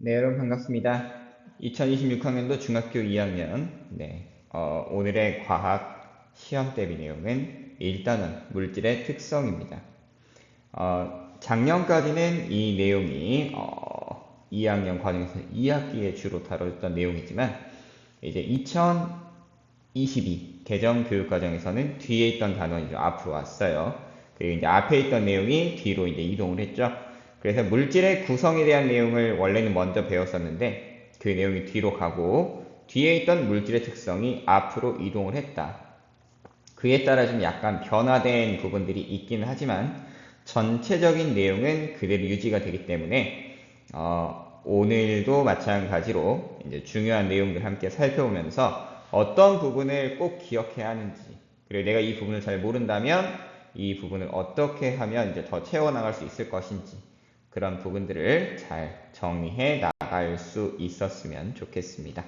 네, 여러분 반갑습니다. 2026학년도 중학교 2학년, 오늘의 과학 시험 대비 내용은 일단은 물질의 특성입니다. 작년까지는 이 내용이 2학년 과정에서 2학기에 주로 다뤘던 내용이지만 이제 2022 개정 교육 과정에서는 뒤에 있던 단원이 좀 앞으로 왔어요. 그리고 이제 앞에 있던 내용이 뒤로 이제 이동을 했죠. 그래서 물질의 구성에 대한 내용을 원래는 먼저 배웠었는데 그 내용이 뒤로 가고 뒤에 있던 물질의 특성이 앞으로 이동을 했다. 그에 따라 좀 약간 변화된 부분들이 있긴 하지만 전체적인 내용은 그대로 유지가 되기 때문에 오늘도 마찬가지로 이제 중요한 내용들 함께 살펴보면서 어떤 부분을 꼭 기억해야 하는지, 그리고 내가 이 부분을 잘 모른다면 이 부분을 어떻게 하면 이제 더 채워나갈 수 있을 것인지, 그런 부분들을 잘 정리해 나갈 수 있었으면 좋겠습니다.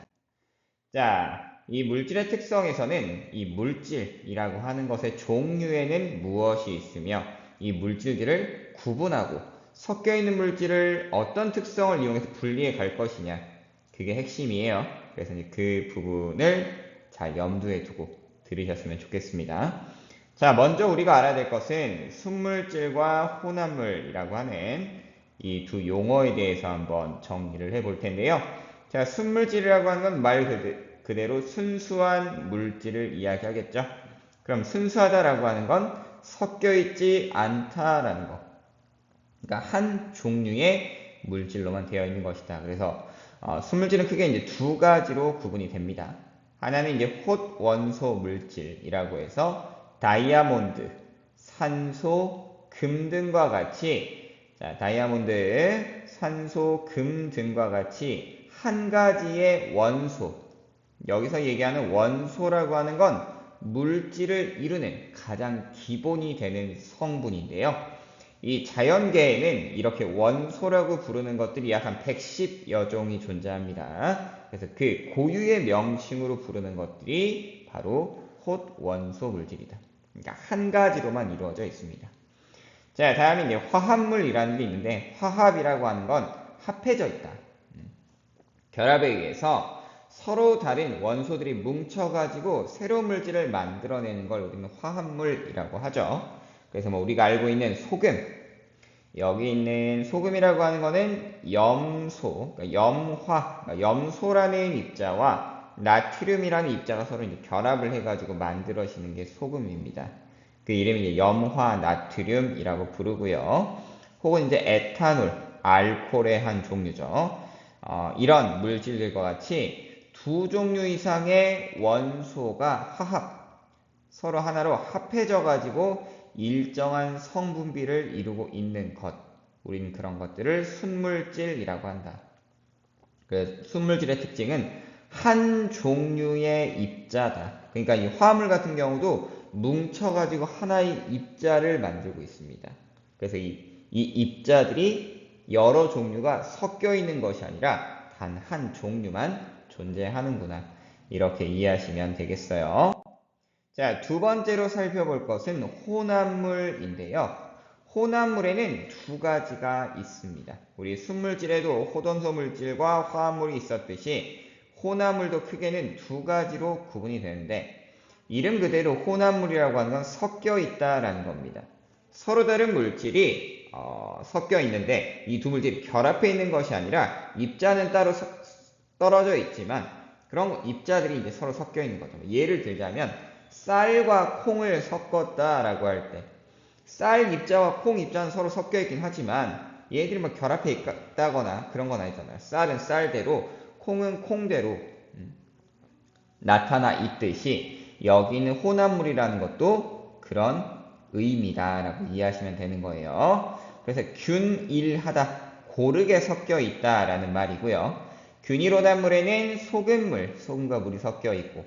자, 이 물질의 특성에서는 이 물질이라고 하는 것의 종류에는 무엇이 있으며 이 물질들을 구분하고 섞여 있는 물질을 어떤 특성을 이용해서 분리해 갈 것이냐, 그게 핵심이에요. 그래서 이제 그 부분을 잘 염두에 두고 들으셨으면 좋겠습니다. 자, 먼저 우리가 알아야 될 것은 순물질과 혼합물이라고 하는 이 두 용어에 대해서 한번 정리를 해볼 텐데요. 자, 순물질이라고 하는 건 말 그대로 순수한 물질을 이야기하겠죠. 그럼 순수하다라고 하는 건 섞여 있지 않다라는 거. 그러니까 한 종류의 물질로만 되어 있는 것이다. 그래서 순물질은 크게 이제 두 가지로 구분이 됩니다. 하나는 이제 홑 원소 물질이라고 해서 다이아몬드, 산소, 금 등과 같이, 자, 다이아몬드, 산소, 금 등과 같이 한 가지의 원소, 여기서 얘기하는 원소라고 하는 건 물질을 이루는 가장 기본이 되는 성분인데요. 이 자연계에는 이렇게 원소라고 부르는 것들이 약 한 110여 종이 존재합니다. 그래서 그 고유의 명칭으로 부르는 것들이 바로 홑 원소 물질이다. 그러니까 한 가지로만 이루어져 있습니다. 자, 다음에 이제 화합물이라는 게 있는데, 화합이라고 하는 건 합해져 있다. 결합에 의해서 서로 다른 원소들이 뭉쳐가지고 새로운 물질을 만들어내는 걸 우리는 화합물이라고 하죠. 그래서 뭐 우리가 알고 있는 소금, 여기 있는 소금이라고 하는 거는 염소, 그러니까 염화, 그러니까 염소라는 입자와 나트륨이라는 입자가 서로 이제 결합을 해가지고 만들어지는 게 소금입니다. 그 이름이 이제 염화 나트륨이라고 부르고요. 혹은 이제 에탄올, 알코올의 한 종류죠. 이런 물질들과 같이 두 종류 이상의 원소가 서로 하나로 합해져 가지고 일정한 성분비를 이루고 있는 것, 우리는 그런 것들을 순물질이라고 한다. 그 순물질의 특징은 한 종류의 입자다. 그러니까 이 화합물 같은 경우도 뭉쳐가지고 하나의 입자를 만들고 있습니다. 그래서 이 입자들이 여러 종류가 섞여 있는 것이 아니라 단 한 종류만 존재하는구나. 이렇게 이해하시면 되겠어요. 자, 두 번째로 살펴볼 것은 혼합물인데요. 혼합물에는 두 가지가 있습니다. 우리 순물질에도 호돈소 물질과 화합물이 있었듯이 혼합물도 크게는 두 가지로 구분이 되는데, 이름 그대로 혼합물이라고 하는 건 섞여 있다라는 겁니다. 서로 다른 물질이 섞여 있는데 이 두 물질이 결합해 있는 것이 아니라 입자는 따로 떨어져 있지만 그런 입자들이 이제 서로 섞여 있는 거죠. 예를 들자면 쌀과 콩을 섞었다라고 할 때, 쌀 입자와 콩 입자는 서로 섞여 있긴 하지만 얘들이 막 결합해 있다거나 그런 건 아니잖아요. 쌀은 쌀대로, 콩은 콩대로 나타나 있듯이 여기는 혼합물이라는 것도 그런 의미다라고 이해하시면 되는 거예요. 그래서 균일하다, 고르게 섞여 있다라는 말이고요. 균일 혼합물에는 소금물, 소금과 물이 섞여 있고,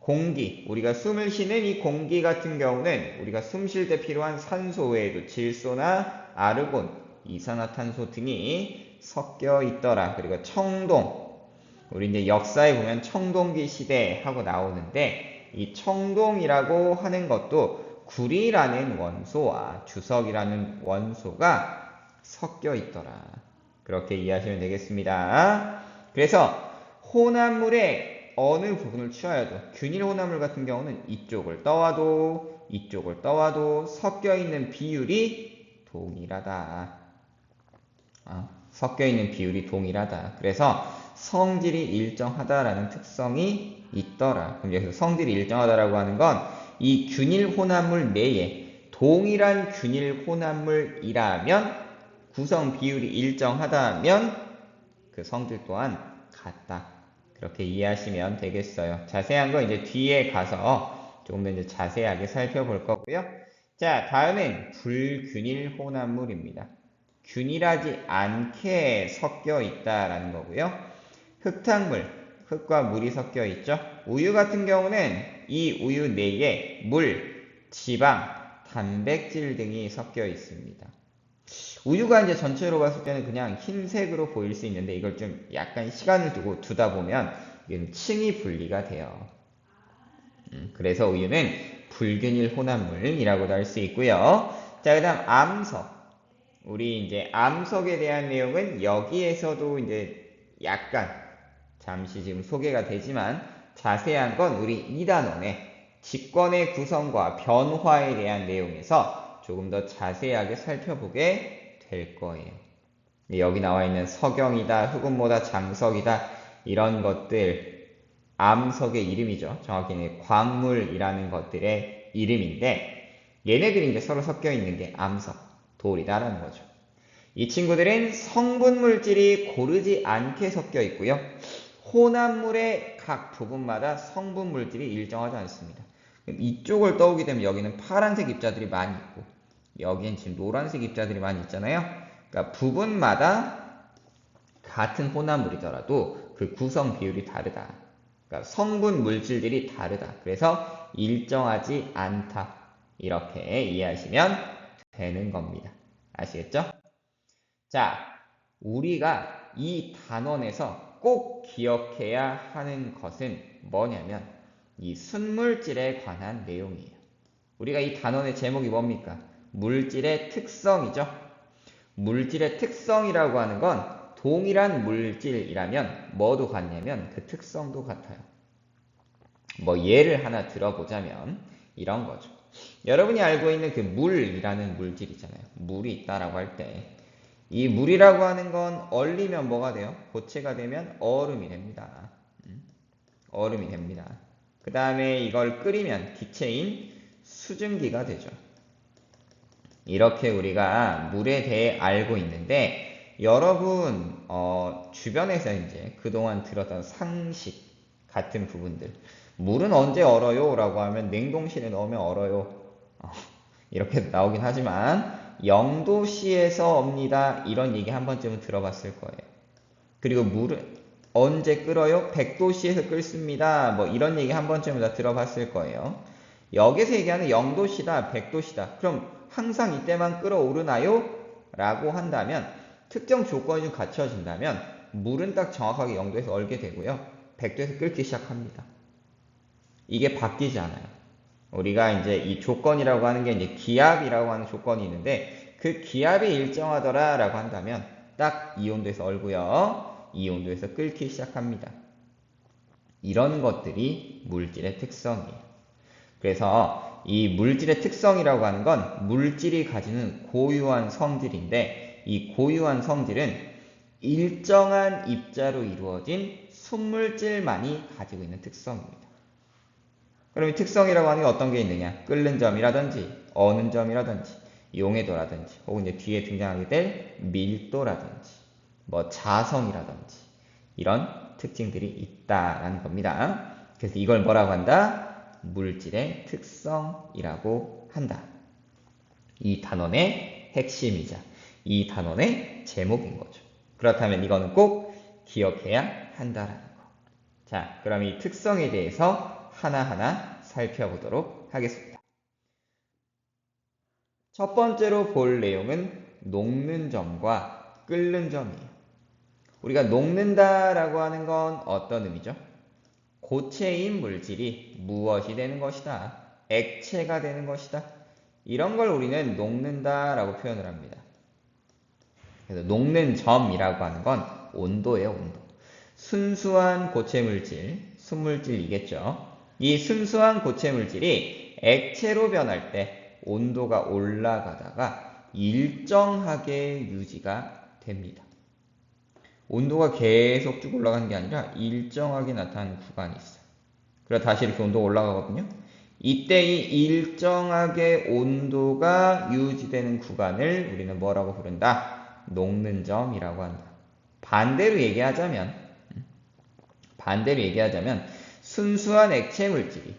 공기, 우리가 숨을 쉬는 이 공기 같은 경우는 우리가 숨 쉴 때 필요한 산소 외에도 질소나 아르곤, 이산화탄소 등이 섞여 있더라. 그리고 청동, 우리 이제 역사에 보면 청동기 시대 하고 나오는데 이 청동이라고 하는 것도 구리라는 원소와 주석이라는 원소가 섞여 있더라. 그렇게 이해하시면 되겠습니다. 그래서 혼합물의 어느 부분을 취하여도 균일 혼합물 같은 경우는 이쪽을 떠와도 이쪽을 떠와도 섞여 있는 비율이 동일하다. 섞여 있는 비율이 동일하다. 그래서 성질이 일정하다라는 특성이 있더라. 그럼 여기서 성질이 일정하다라고 하는 건 이 균일 혼합물 내에 동일한 균일 혼합물이라면 구성 비율이 일정하다면 그 성질 또한 같다. 그렇게 이해하시면 되겠어요. 자세한 거 이제 뒤에 가서 조금 더 이제 자세하게 살펴볼 거고요. 자, 다음은 불균일 혼합물입니다. 균일하지 않게 섞여 있다라는 거고요. 흙탕물, 흙과 물이 섞여 있죠. 우유 같은 경우는 이 우유 내에 물, 지방, 단백질 등이 섞여 있습니다. 우유가 이제 전체로 봤을 때는 그냥 흰색으로 보일 수 있는데 이걸 좀 약간 시간을 두고 두다 보면 이건 층이 분리가 돼요. 그래서 우유는 불균일 혼합물이라고도 할 수 있고요. 자, 그 다음 암석. 우리 이제 암석에 대한 내용은 여기에서도 이제 약간 잠시 지금 소개가 되지만 자세한 건 우리 2단원의 직권의 구성과 변화에 대한 내용에서 조금 더 자세하게 살펴보게 될 거예요. 여기 나와 있는 석영이다, 흑운모다, 장석이다 이런 것들 암석의 이름이죠. 정확히는 광물이라는 것들의 이름인데 얘네들이 이제 서로 섞여 있는 게 암석, 돌이다라는 거죠. 이 친구들은 성분 물질이 고르지 않게 섞여 있고요. 혼합물의 각 부분마다 성분 물질이 일정하지 않습니다. 이쪽을 떠오게 되면 여기는 파란색 입자들이 많이 있고 여기엔 지금 노란색 입자들이 많이 있잖아요. 그러니까 부분마다 같은 혼합물이더라도 그 구성 비율이 다르다. 그러니까 성분 물질들이 다르다. 그래서 일정하지 않다. 이렇게 이해하시면 되는 겁니다. 아시겠죠? 자, 우리가 이 단원에서 꼭 기억해야 하는 것은 뭐냐면 이 순물질에 관한 내용이에요. 우리가 이 단원의 제목이 뭡니까? 물질의 특성이죠. 물질의 특성이라고 하는 건 동일한 물질이라면 뭐도 같냐면 그 특성도 같아요. 뭐 예를 하나 들어보자면 이런 거죠. 여러분이 알고 있는 그 물이라는 물질 있잖아요. 물이 있다라고 할 때 이 물이라고 하는 건 얼리면 뭐가 돼요? 고체가 되면 얼음이 됩니다. 얼음이 됩니다. 그 다음에 이걸 끓이면 기체인 수증기가 되죠. 이렇게 우리가 물에 대해 알고 있는데 여러분 주변에서 이제 그동안 들었던 상식 같은 부분들 물은 언제 얼어요? 라고 하면 냉동실에 넣으면 얼어요. 이렇게 나오긴 하지만 0도씨에서 옵니다. 이런 얘기 한 번쯤은 들어봤을 거예요. 그리고 물은 언제 끓어요? 100도씨에서 끓습니다. 뭐 이런 얘기 한 번쯤은 다 들어봤을 거예요. 여기서 얘기하는 0도씨다, 100도씨다. 그럼 항상 이때만 끓어오르나요? 라고 한다면 특정 조건이 좀 갖춰진다면 물은 딱 정확하게 0도에서 얼게 되고요. 100도에서 끓기 시작합니다. 이게 바뀌지 않아요. 우리가 이제 이 조건이라고 하는 게 이제 기압이라고 하는 조건이 있는데 그 기압이 일정하더라 라고 한다면 딱 이 온도에서 얼고요. 이 온도에서 끓기 시작합니다. 이런 것들이 물질의 특성이에요. 그래서 이 물질의 특성이라고 하는 건 물질이 가지는 고유한 성질인데 이 고유한 성질은 일정한 입자로 이루어진 순물질만이 가지고 있는 특성입니다. 그럼 이 특성이라고 하는 게 어떤 게 있느냐? 끓는 점이라든지 어는 점이라든지 용해도라든지 혹은 이제 뒤에 등장하게 될 밀도라든지 뭐 자성이라든지 이런 특징들이 있다라는 겁니다. 그래서 이걸 뭐라고 한다? 물질의 특성이라고 한다. 이 단원의 핵심이자 이 단원의 제목인 거죠. 그렇다면 이거는 꼭 기억해야 한다라는 거. 자, 그럼 이 특성에 대해서 하나하나 살펴보도록 하겠습니다. 첫 번째로 볼 내용은 녹는 점과 끓는 점이에요. 우리가 녹는다라고 하는 건 어떤 의미죠? 고체인 물질이 무엇이 되는 것이다. 액체가 되는 것이다. 이런 걸 우리는 녹는다라고 표현을 합니다. 그래서 녹는 점이라고 하는 건 온도예요, 온도. 순수한 고체 물질, 순물질이겠죠. 이 순수한 고체 물질이 액체로 변할 때 온도가 올라가다가 일정하게 유지가 됩니다. 온도가 계속 쭉 올라가는 게 아니라 일정하게 나타나는 구간이 있어요. 그래서 다시 이렇게 온도가 올라가거든요. 이때 이 일정하게 온도가 유지되는 구간을 우리는 뭐라고 부른다? 녹는 점이라고 한다. 반대로 얘기하자면 순수한 액체 물질이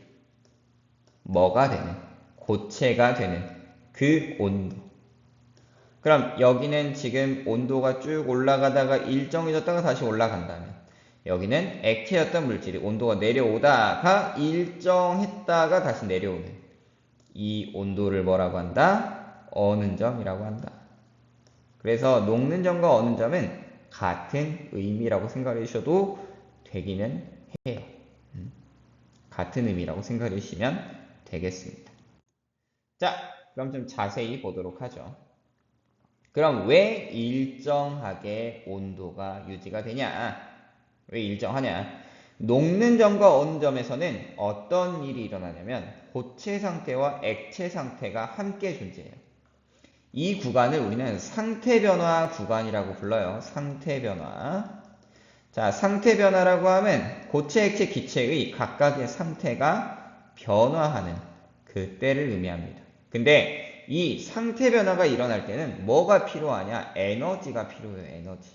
뭐가 되는, 고체가 되는 그 온도. 그럼 여기는 지금 온도가 쭉 올라가다가 일정해졌다가 다시 올라간다면, 여기는 액체였던 물질이 온도가 내려오다가 일정했다가 다시 내려오는 이 온도를 뭐라고 한다? 어는 점이라고 한다. 그래서 녹는 점과 어는 점은 같은 의미라고 생각해 주셔도 되기는 해요. 같은 의미라고 생각해 주시면 되겠습니다. 자, 그럼 좀 자세히 보도록 하죠. 그럼 왜 일정하게 온도가 유지가 되냐? 왜 일정하냐? 녹는 점과 어는 점에서는 어떤 일이 일어나냐면 고체 상태와 액체 상태가 함께 존재해요. 이 구간을 우리는 상태 변화 구간이라고 불러요. 상태 변화. 자, 상태 변화라고 하면 고체, 액체, 기체의 각각의 상태가 변화하는 그때를 의미합니다. 근데 이 상태 변화가 일어날 때는 뭐가 필요하냐? 에너지가 필요해요. 에너지.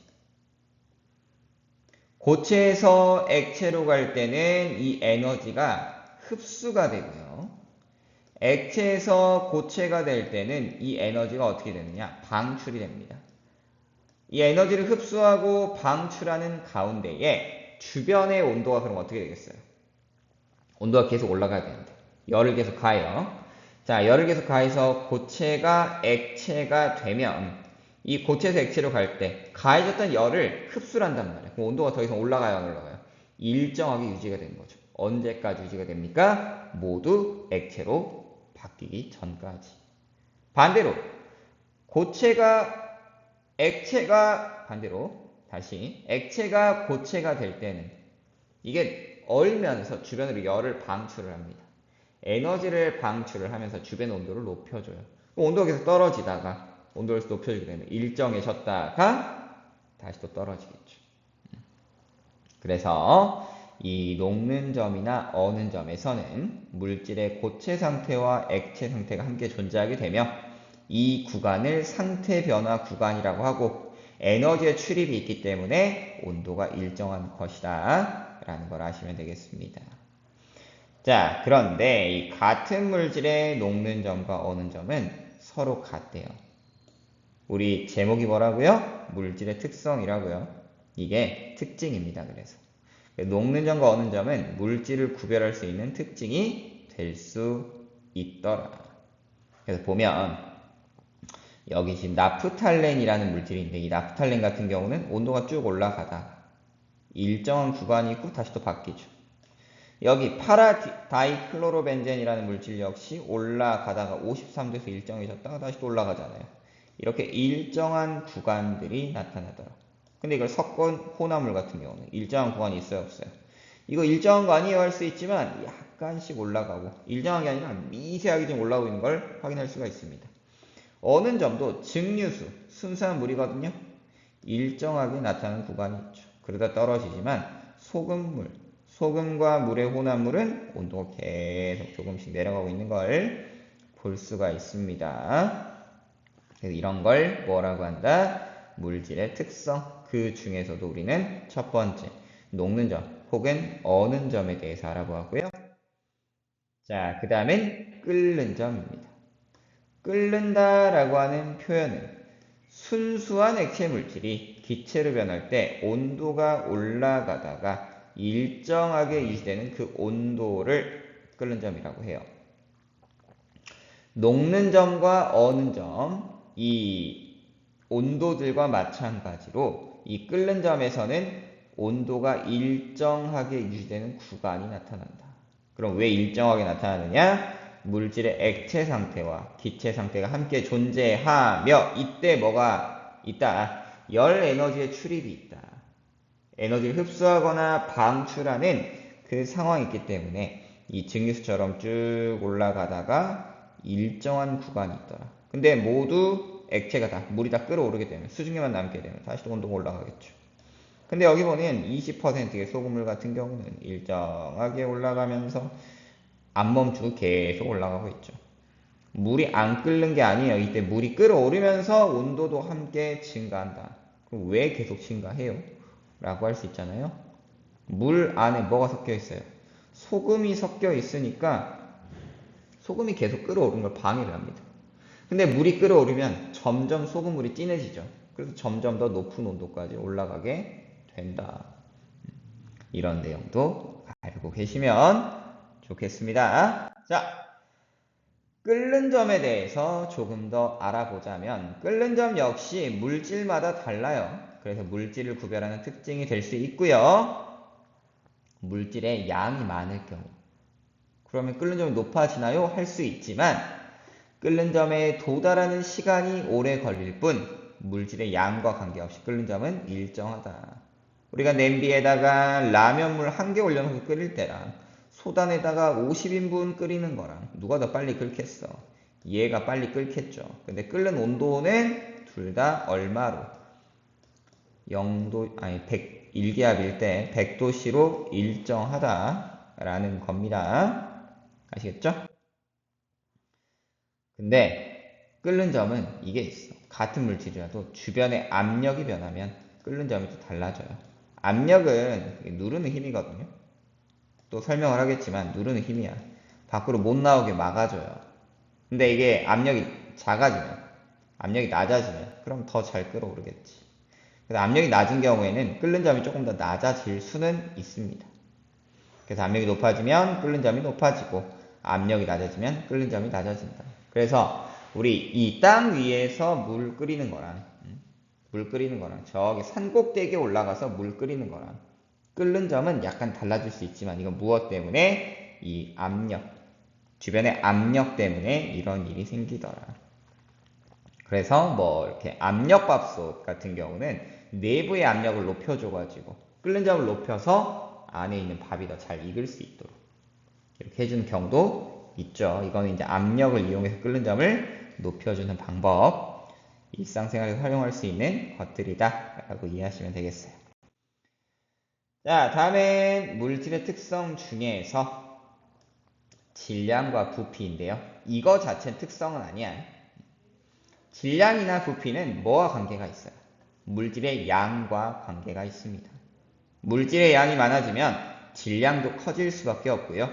고체에서 액체로 갈 때는 이 에너지가 흡수가 되고요. 액체에서 고체가 될 때는 이 에너지가 어떻게 되느냐? 방출이 됩니다. 이 에너지를 흡수하고 방출하는 가운데에 주변의 온도가 그럼 어떻게 되겠어요? 온도가 계속 올라가야 되는데 열을 계속 가해요. 자, 열을 계속 가해서 고체가 액체가 되면 이 고체에서 액체로 갈 때 가해졌던 열을 흡수를 한단 말이에요. 그럼 온도가 더 이상 올라가요, 안 올라가요? 일정하게 유지가 되는 거죠. 언제까지 유지가 됩니까? 모두 액체로 바뀌기 전까지. 반대로 액체가 고체가 될 때는 이게 얼면서 주변으로 열을 방출을 합니다. 에너지를 방출을 하면서 주변 온도를 높여줘요. 온도가 계속 떨어지다가 온도를 높여주게 되면 일정해졌다가 다시 또 떨어지겠죠. 그래서 이 녹는 점이나 어는 점에서는 물질의 고체 상태와 액체 상태가 함께 존재하게 되며 이 구간을 상태 변화 구간이라고 하고 에너지의 출입이 있기 때문에 온도가 일정한 것이다 라는 걸 아시면 되겠습니다. 자, 그런데 이 같은 물질의 녹는 점과 어는 점은 서로 같대요. 우리 제목이 뭐라고요? 물질의 특성이라고요. 이게 특징입니다. 그래서 녹는 점과 어는 점은 물질을 구별할 수 있는 특징이 될 수 있더라. 그래서 보면 여기 지금 나프탈렌이라는 물질인데 이 나프탈렌 같은 경우는 온도가 쭉 올라가다 일정한 구간이 있고 다시 또 바뀌죠. 여기 파라다이클로로벤젠이라는 물질 역시 올라가다가 53도에서 일정해졌다가 다시 또 올라가잖아요. 이렇게 일정한 구간들이 나타나더라. 근데 이걸 섞은 혼합물 같은 경우는 일정한 구간이 있어요, 없어요? 이거 일정한 거 아니에요 할 수 있지만 약간씩 올라가고 일정한 게 아니라 미세하게 좀 올라오고 있는 걸 확인할 수가 있습니다. 어는 점도 증류수, 순수한 물이거든요. 일정하게 나타나는 구간이 있죠. 그러다 떨어지지만 소금과 물의 혼합물은 온도가 계속 조금씩 내려가고 있는 걸 볼 수가 있습니다. 그래서 이런 걸 뭐라고 한다? 물질의 특성. 그 중에서도 우리는 첫 번째 녹는 점 혹은 어는 점에 대해서 알아보았고요. 자, 그 다음엔 끓는 점입니다. 끓는다라고 하는 표현은 순수한 액체 물질이 기체로 변할 때 온도가 올라가다가 일정하게 유지되는 그 온도를 끓는 점이라고 해요. 녹는 점과 어는 점, 이 온도들과 마찬가지로 이 끓는 점에서는 온도가 일정하게 유지되는 구간이 나타난다. 그럼 왜 일정하게 나타나느냐? 물질의 액체 상태와 기체 상태가 함께 존재하며 이때 뭐가 있다? 열 에너지의 출입이 있다. 에너지를 흡수하거나 방출하는 그 상황이 있기 때문에 이 증류수처럼 쭉 올라가다가 일정한 구간이 있더라. 근데 모두 액체가 다, 물이 다 끓어오르게 되면, 수증기만 남게 되면 다시 또 온도가 올라가겠죠. 근데 여기 보면 20%의 소금물 같은 경우는 일정하게 올라가면서 안 멈추고 계속 올라가고 있죠. 물이 안 끓는 게 아니에요. 이때 물이 끓어오르면서 온도도 함께 증가한다. 그럼 왜 계속 증가해요? 라고 할 수 있잖아요. 물 안에 뭐가 섞여 있어요? 소금이 섞여 있으니까 소금이 계속 끓어오르는 걸 방해를 합니다. 근데 물이 끓어오르면 점점 소금물이 진해지죠. 그래서 점점 더 높은 온도까지 올라가게 된다. 이런 내용도 알고 계시면 좋겠습니다. 자, 끓는 점에 대해서 조금 더 알아보자면 끓는 점 역시 물질마다 달라요. 그래서 물질을 구별하는 특징이 될 수 있고요. 물질의 양이 많을 경우 그러면 끓는 점이 높아지나요? 할 수 있지만 끓는 점에 도달하는 시간이 오래 걸릴 뿐 물질의 양과 관계없이 끓는 점은 일정하다. 우리가 냄비에다가 라면물 1개 올려놓고 끓일 때랑 소단에다가 50인분 끓이는 거랑 누가 더 빨리 끓겠어? 얘가 빨리 끓겠죠. 근데 끓는 온도는 둘 다 얼마로? 0도, 아니 100기압일 때 100도씨로 일정하다라는 겁니다. 아시겠죠? 근데 끓는 점은 이게 있어. 같은 물질이라도 주변의 압력이 변하면 끓는 점이 또 달라져요. 압력은 누르는 힘이거든요. 또 설명을 하겠지만 누르는 힘이야. 밖으로 못 나오게 막아줘요. 근데 이게 압력이 작아지면, 압력이 낮아지면 그럼 더 잘 끓어오르겠지. 그래서 압력이 낮은 경우에는 끓는 점이 조금 더 낮아질 수는 있습니다. 그래서 압력이 높아지면 끓는 점이 높아지고 압력이 낮아지면 끓는 점이 낮아진다. 그래서 우리 이 땅 위에서 물 끓이는 거랑 저기 산 꼭대기에 올라가서 물 끓이는 거랑 끓는 점은 약간 달라질 수 있지만 이건 무엇 때문에? 이 압력, 주변의 압력 때문에 이런 일이 생기더라. 그래서 뭐 이렇게 압력밥솥 같은 경우는 내부의 압력을 높여줘가지고 끓는 점을 높여서 안에 있는 밥이 더 잘 익을 수 있도록 이렇게 해주는 경우도 있죠. 이거는 이제 압력을 이용해서 끓는 점을 높여주는 방법, 일상생활에서 활용할 수 있는 것들이다 라고 이해하시면 되겠어요. 자, 다음엔 물질의 특성 중에서 질량과 부피인데요. 이거 자체는 특성은 아니야. 질량이나 부피는 뭐와 관계가 있어요? 물질의 양과 관계가 있습니다. 물질의 양이 많아지면 질량도 커질 수밖에 없고요.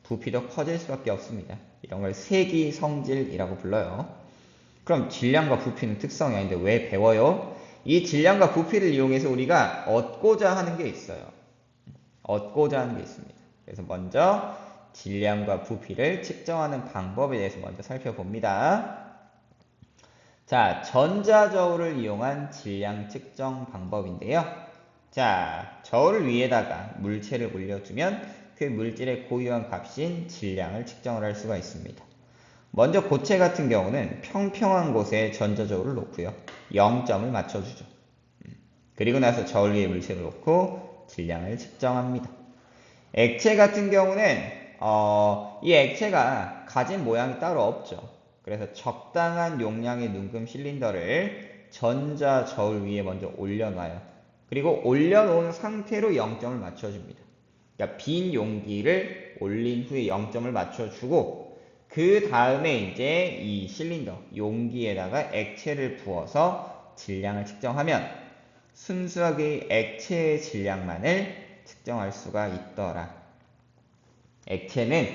부피도 커질 수밖에 없습니다. 이런 걸 세기성질이라고 불러요. 그럼 질량과 부피는 특성이 아닌데 왜 배워요? 이 질량과 부피를 이용해서 우리가 얻고자 하는 게 있어요. 얻고자 하는 게 있습니다. 그래서 먼저 질량과 부피를 측정하는 방법에 대해서 먼저 살펴봅니다. 자, 전자저울을 이용한 질량 측정 방법인데요. 자, 저울 위에다가 물체를 올려두면 그 물질의 고유한 값인 질량을 측정을 할 수가 있습니다. 먼저 고체 같은 경우는 평평한 곳에 전자저울을 놓고요. 0점을 맞춰주죠. 그리고 나서 저울 위에 물체를 놓고 질량을 측정합니다. 액체 같은 경우는 이 액체가 가진 모양이 따로 없죠. 그래서 적당한 용량의 눈금 실린더를 전자저울 위에 먼저 올려놔요. 그리고 올려놓은 상태로 0점을 맞춰줍니다. 그러니까 빈 용기를 올린 후에 0점을 맞춰주고 그 다음에 이제 이 실린더, 용기에다가 액체를 부어서 질량을 측정하면 순수하게 액체의 질량만을 측정할 수가 있더라. 액체는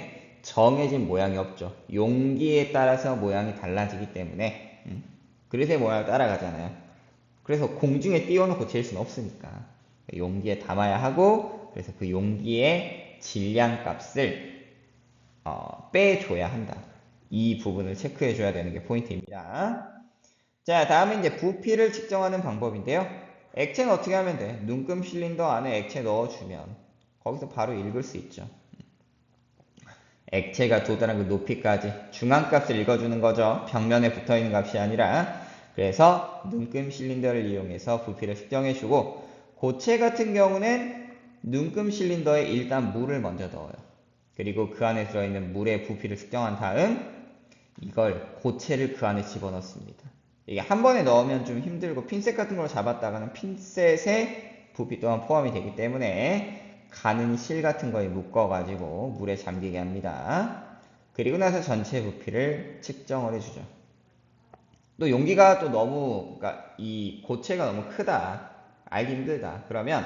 정해진 모양이 없죠. 용기에 따라서 모양이 달라지기 때문에 그릇의 모양을 따라가잖아요. 그래서 공중에 띄워놓고 잴 수는 없으니까 용기에 담아야 하고 그래서 그 용기의 질량 값을 빼줘야 한다. 이 부분을 체크해 줘야 되는 게 포인트입니다. 자, 다음에 이제 부피를 측정하는 방법인데요. 액체는 어떻게 하면 돼? 눈금 실린더 안에 액체 넣어주면 거기서 바로 읽을 수 있죠. 액체가 도달한 그 높이까지 중앙값을 읽어주는 거죠. 벽면에 붙어있는 값이 아니라. 그래서 눈금 실린더를 이용해서 부피를 측정해주고, 고체 같은 경우는 눈금 실린더에 일단 물을 먼저 넣어요. 그리고 그 안에 들어있는 물의 부피를 측정한 다음 이걸 고체를 그 안에 집어넣습니다. 이게 한 번에 넣으면 좀 힘들고 핀셋 같은 걸 잡았다가는 핀셋에 부피 또한 포함이 되기 때문에 가는 실 같은 거에 묶어가지고 물에 잠기게 합니다. 그리고 나서 전체 부피를 측정을 해주죠. 또 용기가 또 너무, 그러니까 이 고체가 너무 크다, 알기 힘들다, 그러면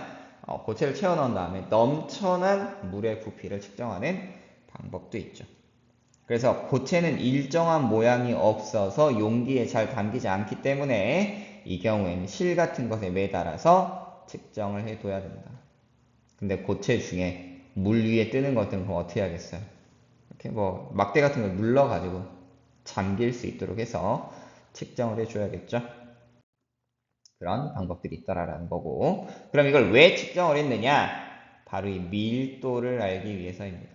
고체를 채워 넣은 다음에 넘쳐난 물의 부피를 측정하는 방법도 있죠. 그래서 고체는 일정한 모양이 없어서 용기에 잘 담기지 않기 때문에 이 경우에는 실 같은 것에 매달아서 측정을 해둬야 된다. 근데 고체 중에 물 위에 뜨는 것들은 그럼 어떻게 하겠어요? 이렇게 뭐 막대 같은 걸 눌러가지고 잠길 수 있도록 해서 측정을 해줘야겠죠. 그런 방법들이 있더라라는 거고, 그럼 이걸 왜 측정을 했느냐? 바로 이 밀도를 알기 위해서입니다.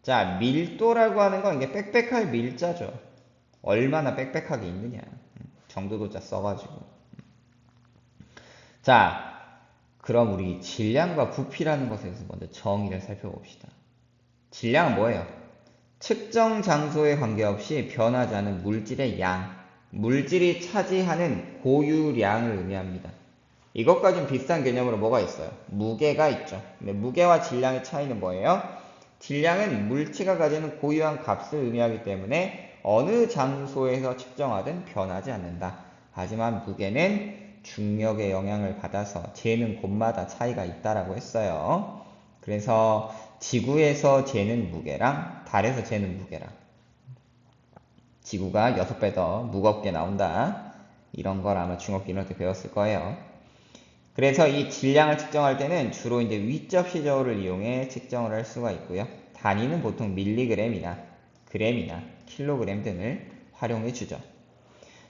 자, 밀도라고 하는 건 이게 빽빽할 밀자죠. 얼마나 빽빽하게 있느냐 정도도자 써가지고. 자, 그럼 우리 질량과 부피라는 것에 대해서 먼저 정의를 살펴봅시다. 질량은 뭐예요? 측정 장소에 관계없이 변하지 않은 물질의 양, 물질이 차지하는 고유량을 의미합니다. 이것과 좀 비슷한 개념으로 뭐가 있어요? 무게가 있죠. 근데 무게와 질량의 차이는 뭐예요? 질량은 물체가 가지는 고유한 값을 의미하기 때문에 어느 장소에서 측정하든 변하지 않는다. 하지만 무게는 중력의 영향을 받아서 재는 곳마다 차이가 있다라고 했어요. 그래서 지구에서 재는 무게랑 달에서 재는 무게랑, 지구가 6배 더 무겁게 나온다, 이런 걸 아마 중학교 1학년 때 배웠을 거예요. 그래서 이 질량을 측정할 때는 주로 이제 위접시 저울을 이용해 측정을 할 수가 있고요. 단위는 보통 밀리그램이나 그램이나 킬로그램 등을 활용해 주죠.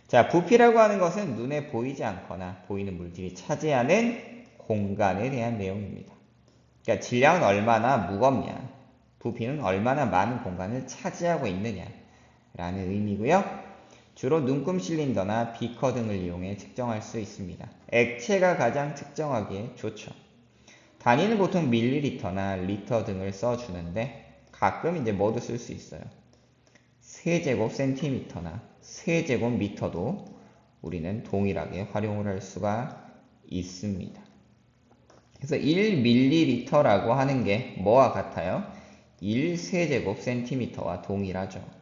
자, 부피라고 하는 것은 눈에 보이지 않거나 보이는 물질이 차지하는 공간에 대한 내용입니다. 그러니까 질량은 얼마나 무겁냐, 부피는 얼마나 많은 공간을 차지하고 있느냐 라는 의미고요. 주로 눈금 실린더나 비커 등을 이용해 측정할 수 있습니다. 액체가 가장 측정하기에 좋죠. 단위는 보통 밀리리터나 리터 등을 써주는데 가끔 이제 뭐도 쓸 수 있어요. 세제곱 센티미터나 세제곱 미터도 우리는 동일하게 활용을 할 수가 있습니다. 그래서 1ml라고 하는 게 뭐와 같아요? 1세제곱 센티미터와 동일하죠.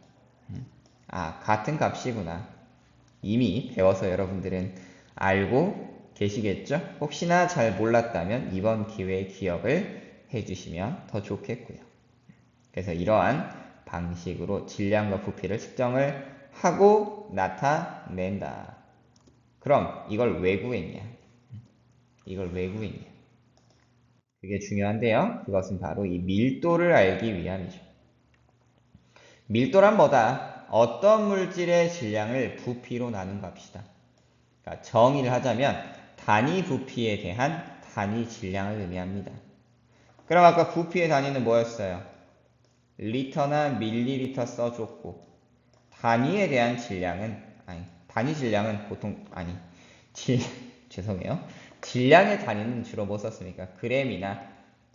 아, 같은 값이구나. 이미 배워서 여러분들은 알고 계시겠죠? 혹시나 잘 몰랐다면 이번 기회에 기억을 해주시면 더 좋겠고요. 그래서 이러한 방식으로 질량과 부피를 측정을 하고 나타낸다. 그럼 이걸 왜 구했냐? 이걸 왜 구했냐? 그게 중요한데요. 그것은 바로 이 밀도를 알기 위함이죠. 밀도란 뭐다? 어떤 물질의 질량을 부피로 나눈 값이다. 그러니까 정의를 하자면 단위 부피에 대한 단위 질량을 의미합니다. 그럼 아까 부피의 단위는 뭐였어요? 리터나 밀리리터 써줬고, 단위에 대한 질량은, 단위 질량은 보통, 죄송해요. 질량의 단위는 주로 뭐 썼습니까? 그램이나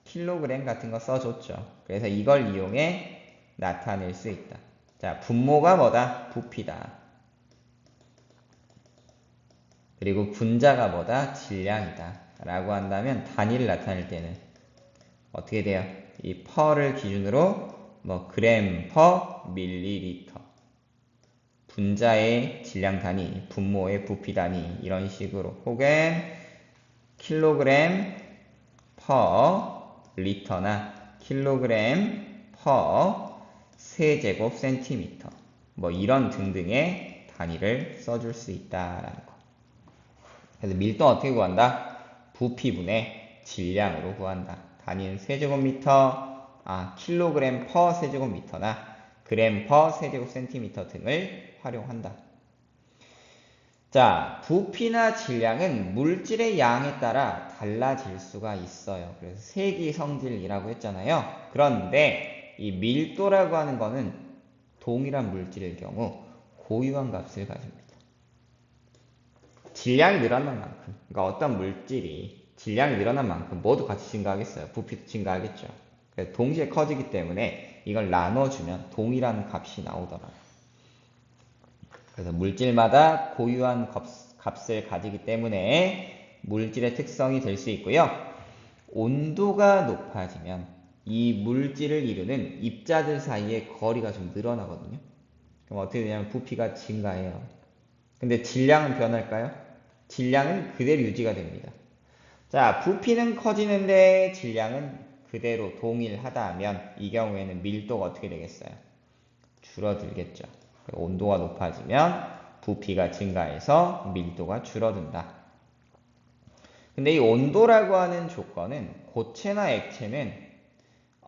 킬로그램 같은 거 써줬죠. 그래서 이걸 이용해 나타낼 수 있다. 자, 분모가 뭐다? 부피다. 그리고 분자가 뭐다? 질량이다. 라고 한다면 단위를 나타낼 때는 어떻게 돼요? 이 퍼를 기준으로 뭐 그램 퍼 밀리리터, 분자의 질량 단위, 분모의 부피 단위, 이런 식으로, 혹은 킬로그램 퍼 리터나 킬로그램 퍼 세제곱 센티미터, 뭐 이런 등등의 단위를 써줄 수 있다라는 거. 그래서 밀도는 어떻게 구한다? 부피분의 질량으로 구한다. 단위는 세제곱미터, 킬로그램 퍼 세제곱미터나 그램 퍼 세제곱 센티미터 등을 활용한다. 자, 부피나 질량은 물질의 양에 따라 달라질 수가 있어요. 그래서 세기성질이라고 했잖아요. 그런데 이 밀도라고 하는 거는 동일한 물질일 경우 고유한 값을 가집니다. 질량이 늘어난 만큼, 그러니까 어떤 물질이 질량이 늘어난 만큼 모두 같이 증가하겠어요. 부피도 증가하겠죠. 그래서 동시에 커지기 때문에 이걸 나눠주면 동일한 값이 나오더라고요. 그래서 물질마다 고유한 값을 가지기 때문에 물질의 특성이 될 수 있고요. 온도가 높아지면 이 물질을 이루는 입자들 사이의 거리가 좀 늘어나거든요. 그럼 어떻게 되냐면 부피가 증가해요. 근데 질량은 변할까요? 질량은 그대로 유지가 됩니다. 자, 부피는 커지는데 질량은 그대로 동일하다면 이 경우에는 밀도가 어떻게 되겠어요? 줄어들겠죠. 온도가 높아지면 부피가 증가해서 밀도가 줄어든다. 근데 이 온도라고 하는 조건은 고체나 액체는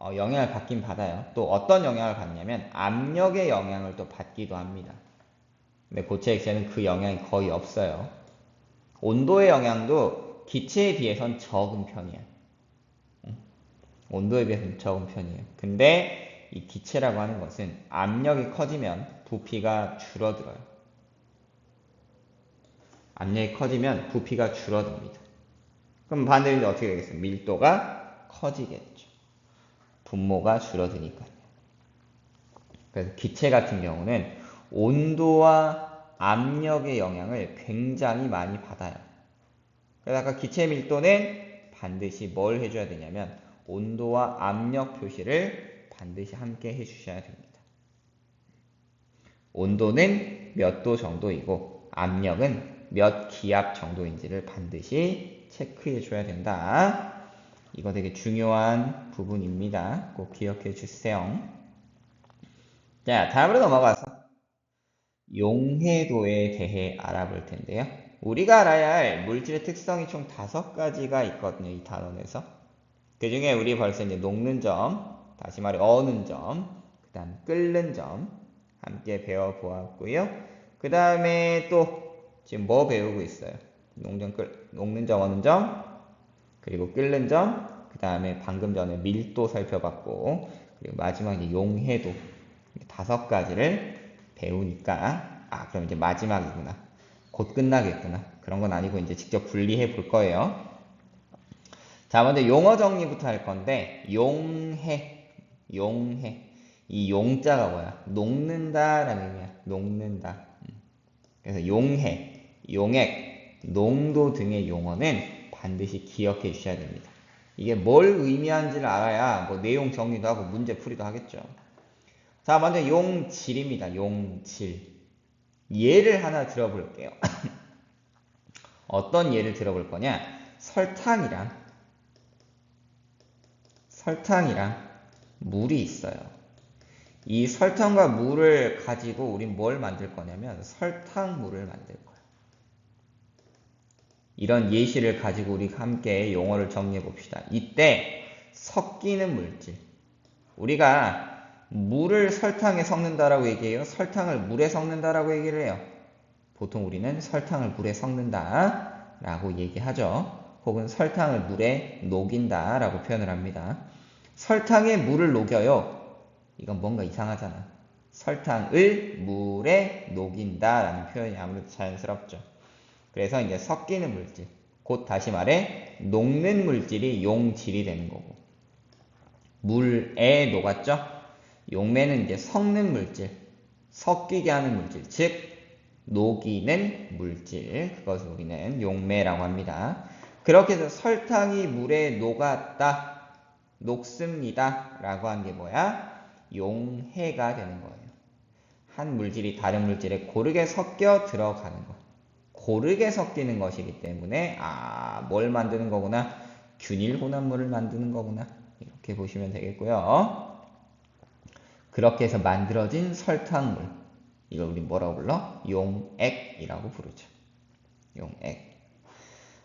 영향을 받긴 받아요. 또 어떤 영향을 받냐면 압력의 영향을 또 받기도 합니다. 근데 고체 액체는 그 영향이 거의 없어요. 온도의 영향도 기체에 비해선 적은 편이에요. 온도에 비해서는 적은 편이에요. 근데 이 기체라고 하는 것은 압력이 커지면 부피가 줄어들어요. 압력이 커지면 부피가 줄어듭니다. 그럼 반대로 이제 어떻게 되겠어요? 밀도가 커지겠죠. 분모가 줄어드니까요. 그래서 기체 같은 경우는 온도와 압력의 영향을 굉장히 많이 받아요. 그래서 아까 기체 밀도는 반드시 뭘 해줘야 되냐면 온도와 압력 표시를 반드시 함께 해주셔야 됩니다. 온도는 몇 도 정도이고 압력은 몇 기압 정도인지를 반드시 체크해 줘야 된다. 이거 되게 중요한 부분입니다. 꼭 기억해 주세요. 자, 다음으로 넘어가서 용해도에 대해 알아볼 텐데요. 우리가 알아야 할 물질의 특성이 총 5가지가 있거든요. 이 단원에서. 그 중에 우리 벌써 이제 녹는 점, 다시 말해 어는 점, 그 다음 끓는 점 함께 배워보았고요. 그 다음에 또 지금 뭐 배우고 있어요? 녹는 점, 어는 점, 그리고 끓는 점, 그 다음에 방금 전에 밀도 살펴봤고, 그리고 마지막 이제 용해도 5가지를 배우니까 그럼 이제 마지막이구나. 곧 끝나겠구나. 그런 건 아니고 이제 직접 분리해 볼 거예요. 자, 먼저 용어 정리부터 할 건데 용해. 이 용자가 뭐야? 녹는다라는 의미야. 녹는다. 그래서 용해, 용액, 농도 등의 용어는 반드시 기억해 주셔야 됩니다. 이게 뭘 의미하는지를 알아야 뭐 내용 정리도 하고 문제 풀이도 하겠죠. 자, 먼저 용질입니다. 용질. 예를 하나 들어볼게요. 어떤 예를 들어볼 거냐? 설탕이랑 물이 있어요. 이 설탕과 물을 가지고 우린 뭘 만들 거냐면 설탕물을 만들 거예요. 이런 예시를 가지고 우리 함께 용어를 정리해 봅시다. 이때 섞이는 물질. 우리가 물을 설탕에 섞는다라고 얘기해요. 설탕을 물에 섞는다라고 얘기를 해요. 보통 우리는 설탕을 물에 섞는다라고 얘기하죠. 혹은 설탕을 물에 녹인다라고 표현을 합니다. 설탕에 물을 녹여요. 이건 뭔가 이상하잖아. 설탕을 물에 녹인다라는 표현이 아무래도 자연스럽죠. 그래서 이제 섞이는 물질, 곧 다시 말해 녹는 물질이 용질이 되는 거고, 물에 녹았죠? 용매는 이제 섞는 물질, 섞이게 하는 물질, 즉 녹이는 물질, 그것을 우리는 용매라고 합니다. 그렇게 해서 설탕이 물에 녹았다, 녹습니다 라고 한 게 뭐야? 용해가 되는 거예요. 한 물질이 다른 물질에 고르게 섞여 들어가는 것. 고르게 섞이는 것이기 때문에 뭘 만드는 거구나? 균일 혼합물을 만드는 거구나. 이렇게 보시면 되겠고요. 그렇게 해서 만들어진 설탕물. 이걸 우리 뭐라고 불러? 용액이라고 부르죠. 용액.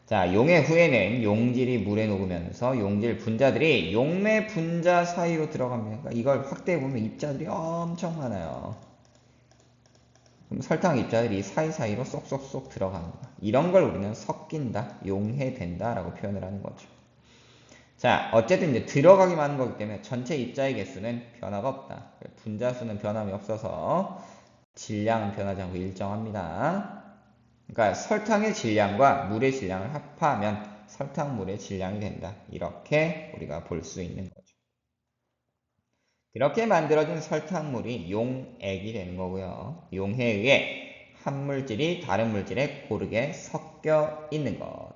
자, 용의 후에는 용질이 물에 녹으면서 용질 분자들이 용매 분자 사이로 들어갑니다. 그러니까 이걸 확대해 보면 입자들이 엄청 많아요. 그럼 설탕 입자들이 사이사이로 쏙쏙쏙 들어가는 거야. 이런 걸 우리는 섞인다, 용해된다 라고 표현을 하는 거죠. 자, 어쨌든 이제 들어가기만 하는 거기 때문에 전체 입자의 개수는 변화가 없다. 분자 수는 변함이 없어서 질량은 변하지 않고 일정합니다. 그러니까 설탕의 질량과 물의 질량을 합하면 설탕물의 질량이 된다. 이렇게 우리가 볼 수 있는 거죠. 이렇게 만들어진 설탕물이 용액이 되는 거고요. 용해에 의해 한 물질이 다른 물질에 고르게 섞여 있는 것.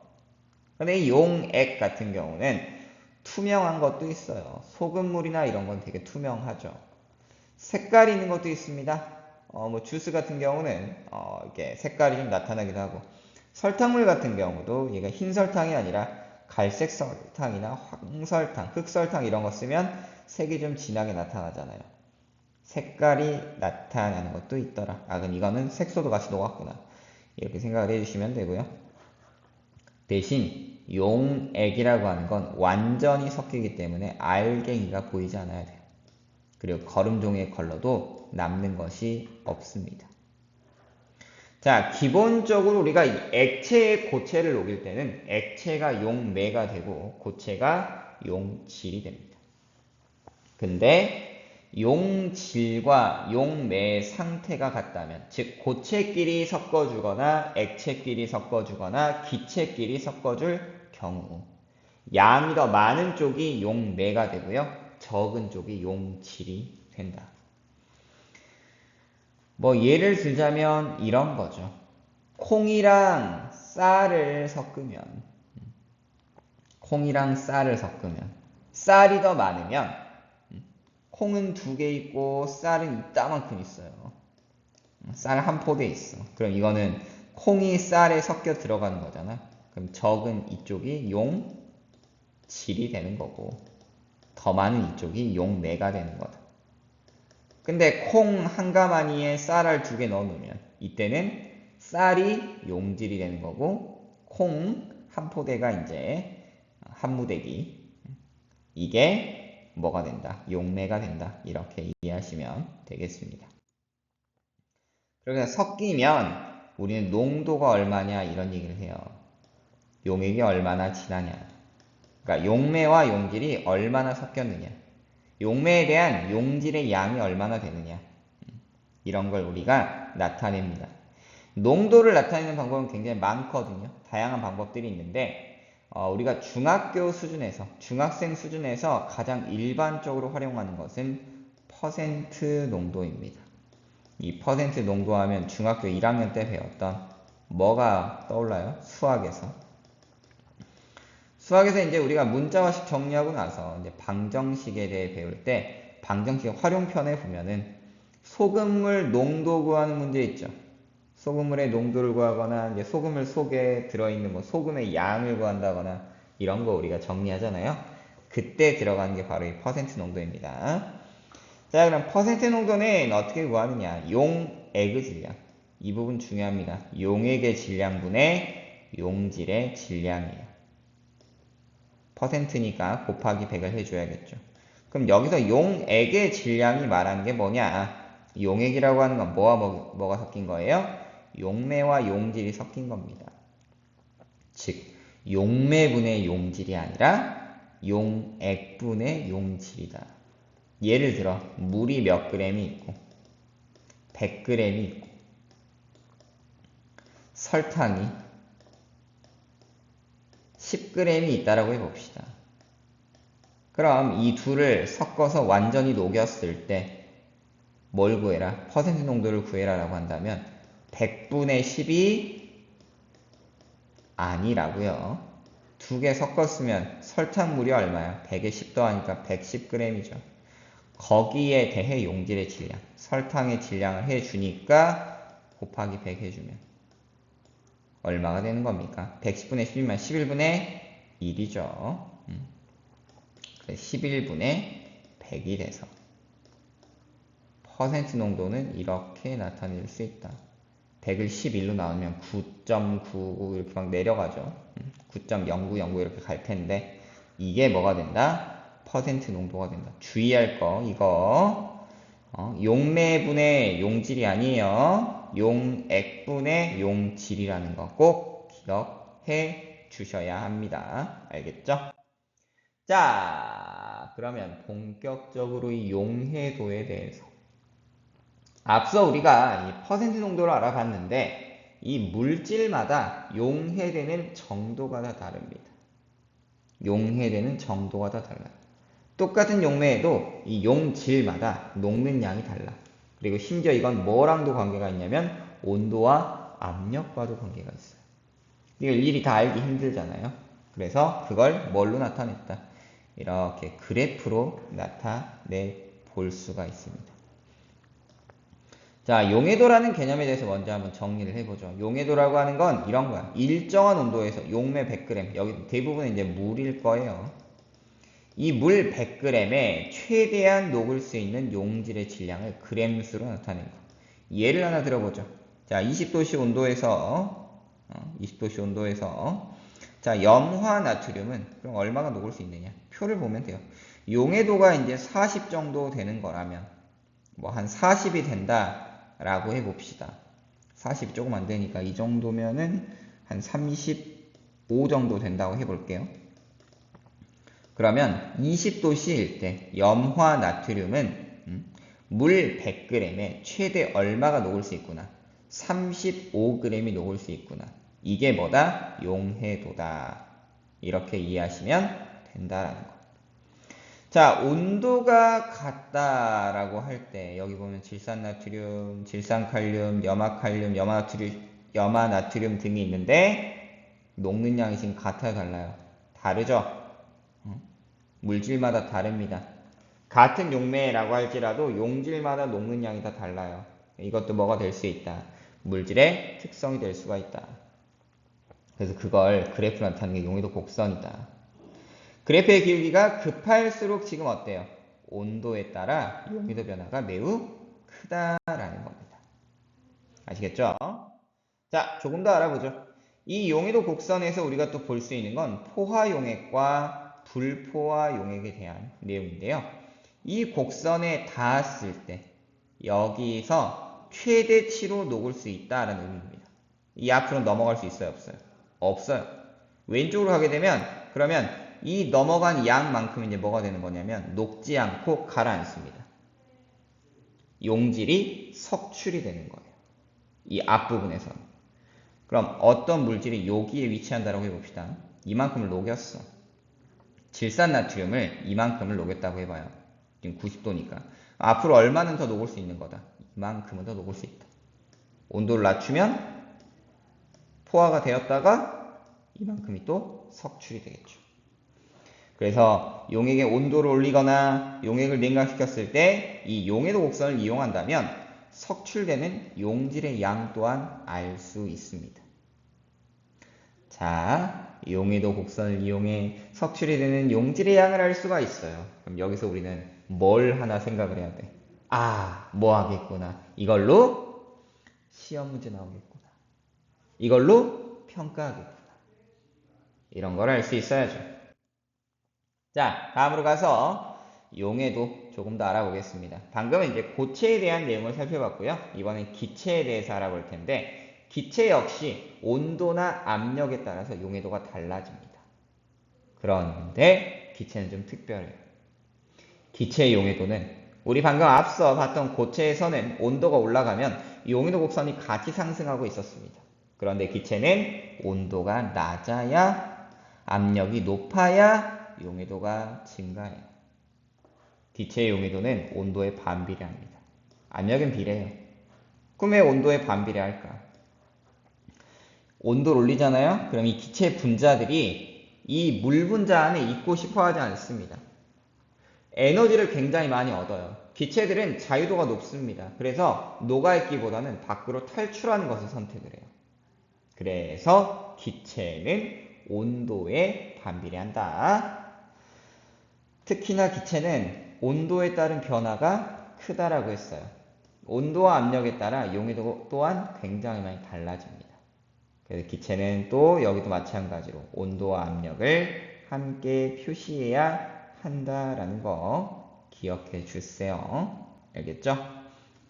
근데 이 용액 같은 경우는 투명한 것도 있어요. 소금물이나 이런 건 되게 투명하죠. 색깔이 있는 것도 있습니다. 뭐 주스 같은 경우는 이렇게 색깔이 좀 나타나기도 하고, 설탕물 같은 경우도 얘가 흰 설탕이 아니라 갈색 설탕이나 황설탕, 흑설탕 이런 거 쓰면 색이 좀 진하게 나타나잖아요. 색깔이 나타나는 것도 있더라. 아, 그럼 이거는 색소도 같이 녹았구나. 이렇게 생각을 해주시면 되고요. 대신 용액이라고 하는 건 완전히 섞이기 때문에 알갱이가 보이지 않아야 돼요. 그리고 거름종의 컬러도 남는 것이 없습니다. 자, 기본적으로 우리가 이 액체의 고체를 녹일 때는 액체가 용매가 되고 고체가 용질이 됩니다. 근데 용질과 용매의 상태가 같다면, 즉 고체끼리 섞어주거나 액체끼리 섞어주거나 기체끼리 섞어줄 경우, 양이 더 많은 쪽이 용매가 되고요, 적은 쪽이 용질이 된다. 뭐 예를 들자면 이런 거죠. 콩이랑 쌀을 섞으면 쌀이 더 많으면 콩은 2개 있고 쌀은 이따만큼 있어요. 쌀 한 포대 있어. 그럼 이거는 콩이 쌀에 섞여 들어가는 거잖아. 그럼 적은 이쪽이 용질이 되는 거고 더 많은 이쪽이 용매가 되는 거다. 근데 콩 한 가마니에 쌀알 2개 넣어놓으면 이때는 쌀이 용질이 되는 거고 콩 한 포대가 이제 한 무대기, 이게 뭐가 된다? 용매가 된다. 이렇게 이해하시면 되겠습니다. 그러니까 섞이면 우리는 농도가 얼마냐 이런 얘기를 해요. 용액이 얼마나 진하냐. 그러니까 용매와 용질이 얼마나 섞였느냐. 용매에 대한 용질의 양이 얼마나 되느냐. 이런 걸 우리가 나타냅니다. 농도를 나타내는 방법은 굉장히 많거든요. 다양한 방법들이 있는데 우리가 중학생 수준에서 가장 일반적으로 활용하는 것은 퍼센트 농도입니다. 이 퍼센트 농도하면 중학교 1학년 때 배웠던 뭐가 떠올라요? 수학에서 이제 우리가 문자화식 정리하고 나서 이제 방정식에 대해 배울 때 방정식 활용편에 보면은 소금물 농도 구하는 문제 있죠. 소금물의 농도를 구하거나 이제 소금물 속에 들어있는 뭐 소금의 양을 구한다거나 이런 거 우리가 정리하잖아요. 그때 들어가는 게 바로 이 퍼센트 농도입니다. 자, 그럼 퍼센트 농도는 어떻게 구하느냐? 용액의 질량. 이 부분 중요합니다. 용액의 질량분의 용질의 질량이에요. 퍼센트니까 곱하기 100을 해줘야겠죠. 그럼 여기서 용액의 질량이 말하는 게 뭐냐? 용액이라고 하는 건 뭐가 섞인 거예요? 용매와 용질이 섞인 겁니다. 즉, 용매분의 용질이 아니라 용액분의 용질이다. 예를 들어 물이 몇 g이 있고 100g이 있고 설탕이 10g이 있다라고 해봅시다. 그럼 이 둘을 섞어서 완전히 녹였을 때 뭘 구해라? 퍼센트 농도를 구해라 라고 한다면 100분의 10이 아니라고요. 2개 섞었으면 설탕물이 얼마야? 100에 10 더하니까 110g이죠. 거기에 대해 용질의 질량, 설탕의 질량을 해주니까 곱하기 100 해주면 얼마가 되는 겁니까? 110분의 10이면 11분의 1이죠. 그래서 11분의 100이 돼서 퍼센트 농도는 이렇게 나타낼 수 있다. 100을 11로 나누면 9.99 이렇게 막 내려가죠. 9.0909 이렇게 갈 텐데 이게 뭐가 된다? 퍼센트 농도가 된다. 주의할 거 이거 용매분의 용질이 아니에요. 용액분의 용질이라는 거 꼭 기억해 주셔야 합니다. 알겠죠? 자, 그러면 본격적으로 이 용해도에 대해서 앞서 우리가 이 퍼센트 농도를 알아봤는데 이 물질마다 용해되는 정도가 다 다릅니다. 용해되는 정도가 다 달라요. 똑같은 용매에도 이 용질마다 녹는 양이 달라. 그리고 심지어 이건 뭐랑도 관계가 있냐면 온도와 압력과도 관계가 있어요. 이걸 일일이 다 알기 힘들잖아요. 그래서 그걸 뭘로 나타냈다? 이렇게 그래프로 나타내 볼 수가 있습니다. 자, 용해도라는 개념에 대해서 먼저 한번 정리를 해보죠. 용해도라고 하는 건 이런 거야. 일정한 온도에서 용매 100g, 여기 대부분 이제 물일 거예요. 이 물 100g에 최대한 녹을 수 있는 용질의 질량을 그램수로 나타낸 거. 예를 하나 들어보죠. 자, 20도씨 온도에서 자, 염화 나트륨은 그럼 얼마가 녹을 수 있느냐? 표를 보면 돼요. 용해도가 이제 40 정도 되는 거라면 뭐 한 40이 된다라고 해봅시다. 40이 조금 안 되니까 이 정도면은 한 35 정도 된다고 해볼게요. 그러면 20도씨일 때 염화 나트륨은 물 100g에 최대 얼마가 녹을 수 있구나? 35g이 녹을 수 있구나. 이게 뭐다? 용해도다. 이렇게 이해하시면 된다라는 거. 자, 온도가 같다라고 할 때 여기 보면 질산나트륨, 질산칼륨, 염화칼륨, 염화나트륨 등이 있는데 녹는 양이 지금 같아요, 달라요? 다르죠? 물질마다 다릅니다. 같은 용매라고 할지라도 용질마다 녹는 양이 다 달라요. 이것도 뭐가 될 수 있다? 물질의 특성이 될 수가 있다. 그래서 그걸 그래프로 나타내는 게 용해도 곡선이다. 그래프의 기울기가 급할수록 지금 어때요? 온도에 따라 용해도 변화가 매우 크다라는 겁니다. 아시겠죠? 자, 조금 더 알아보죠. 이 용해도 곡선에서 우리가 또 볼 수 있는 건 포화용액과 불포화용액에 대한 내용인데요. 이 곡선에 닿았을 때 여기서 최대치로 녹을 수 있다라는 의미입니다. 이 앞으로 넘어갈 수 있어요, 없어요? 없어요. 왼쪽으로 가게 되면 그러면 이 넘어간 양만큼 이제 뭐가 되는 거냐면 녹지 않고 가라앉습니다. 용질이 석출이 되는 거예요. 이 앞부분에서. 그럼 어떤 물질이 여기에 위치한다고 해봅시다. 이만큼을 녹였어. 질산나트륨을 이만큼을 녹였다고 해봐요. 지금 90도니까. 앞으로 얼마는 더 녹을 수 있는 거다. 이만큼은 더 녹을 수 있다. 온도를 낮추면 포화가 되었다가 이만큼이 또 석출이 되겠죠. 그래서 용액의 온도를 올리거나 용액을 냉각시켰을 때 이 용해도 곡선을 이용한다면 석출되는 용질의 양 또한 알 수 있습니다. 자, 용해도 곡선을 이용해 석출이 되는 용질의 양을 알 수가 있어요. 그럼 여기서 우리는 뭘 하나 생각을 해야 돼? 아, 뭐 하겠구나. 이걸로 시험 문제 나오겠구나. 이걸로 평가하겠구나. 이런 걸 알 수 있어야죠. 자, 다음으로 가서 용해도 조금 더 알아보겠습니다. 방금은 이제 고체에 대한 내용을 살펴봤고요. 이번엔 기체에 대해서 알아볼 텐데 기체 역시 온도나 압력에 따라서 용해도가 달라집니다. 그런데 기체는 좀 특별해요. 기체의 용해도는 우리 방금 앞서 봤던 고체에서는 온도가 올라가면 용해도 곡선이 같이 상승하고 있었습니다. 그런데 기체는 온도가 낮아야 압력이 높아야 용해도가 증가해요. 기체의 용해도는 온도에 반비례합니다. 압력은 비례해요. 그럼 왜 온도에 반비례할까? 온도를 올리잖아요? 그럼 이 기체 분자들이 이 물 분자 안에 있고 싶어 하지 않습니다. 에너지를 굉장히 많이 얻어요. 기체들은 자유도가 높습니다. 그래서 녹아있기보다는 밖으로 탈출하는 것을 선택을 해요. 그래서 기체는 온도에 반비례한다. 특히나 기체는 온도에 따른 변화가 크다라고 했어요. 온도와 압력에 따라 용해도 또한 굉장히 많이 달라집니다. 그래서 기체는 또 여기도 마찬가지로 온도와 압력을 함께 표시해야 한다라는 거 기억해 주세요. 알겠죠?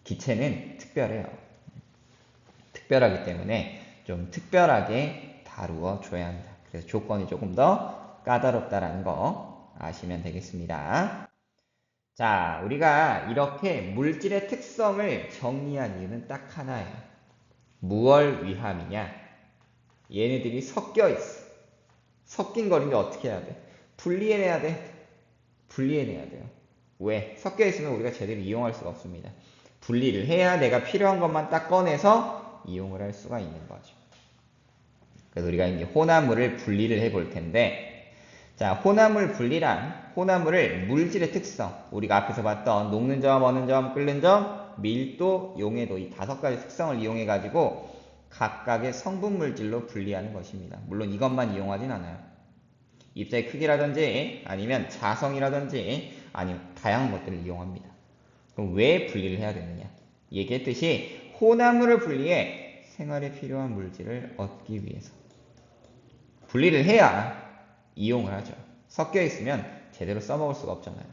기체는 특별해요. 특별하기 때문에 좀 특별하게 다루어 줘야 한다. 그래서 조건이 조금 더 까다롭다라는 거 아시면 되겠습니다. 자, 우리가 이렇게 물질의 특성을 정리한 이유는 딱 하나예요. 무얼 위함이냐? 얘네들이 섞여 있어. 섞인 거리인데 어떻게 해야 돼? 분리해내야 돼. 분리해내야 돼요. 왜? 섞여 있으면 우리가 제대로 이용할 수가 없습니다. 분리를 해야 내가 필요한 것만 딱 꺼내서 이용을 할 수가 있는 거죠. 그래서 우리가 이제 혼합물을 분리를 해볼 텐데, 자, 혼합물 분리란 혼합물을 물질의 특성, 우리가 앞에서 봤던 녹는 점, 어는 점, 끓는 점, 밀도, 용해도 이 5가지 특성을 이용해 가지고 각각의 성분 물질로 분리하는 것입니다. 물론 이것만 이용하진 않아요. 입자의 크기라든지 아니면 자성이라든지 아니면 다양한 것들을 이용합니다. 그럼 왜 분리를 해야 되느냐? 얘기했듯이 혼합물을 분리해 생활에 필요한 물질을 얻기 위해서 분리를 해야 이용을 하죠. 섞여 있으면 제대로 써먹을 수가 없잖아요.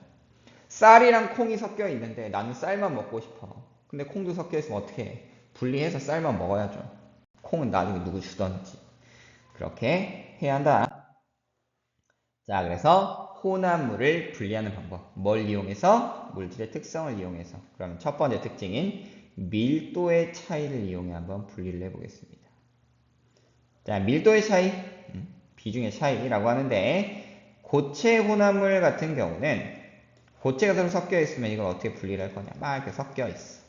쌀이랑 콩이 섞여 있는데 나는 쌀만 먹고 싶어. 근데 콩도 섞여 있으면 어떻게 해? 분리해서 쌀만 먹어야죠. 콩은 나중에 누구 주던지. 그렇게 해야 한다. 자, 그래서 혼합물을 분리하는 방법. 뭘 이용해서? 물질의 특성을 이용해서. 그럼 첫 번째 특징인 밀도의 차이를 이용해 한번 분리를 해보겠습니다. 자, 밀도의 차이, 비중의 차이라고 하는데 고체 혼합물 같은 경우는 고체가 서로 섞여 있으면 이걸 어떻게 분리를 할 거냐? 막 이렇게 섞여 있어.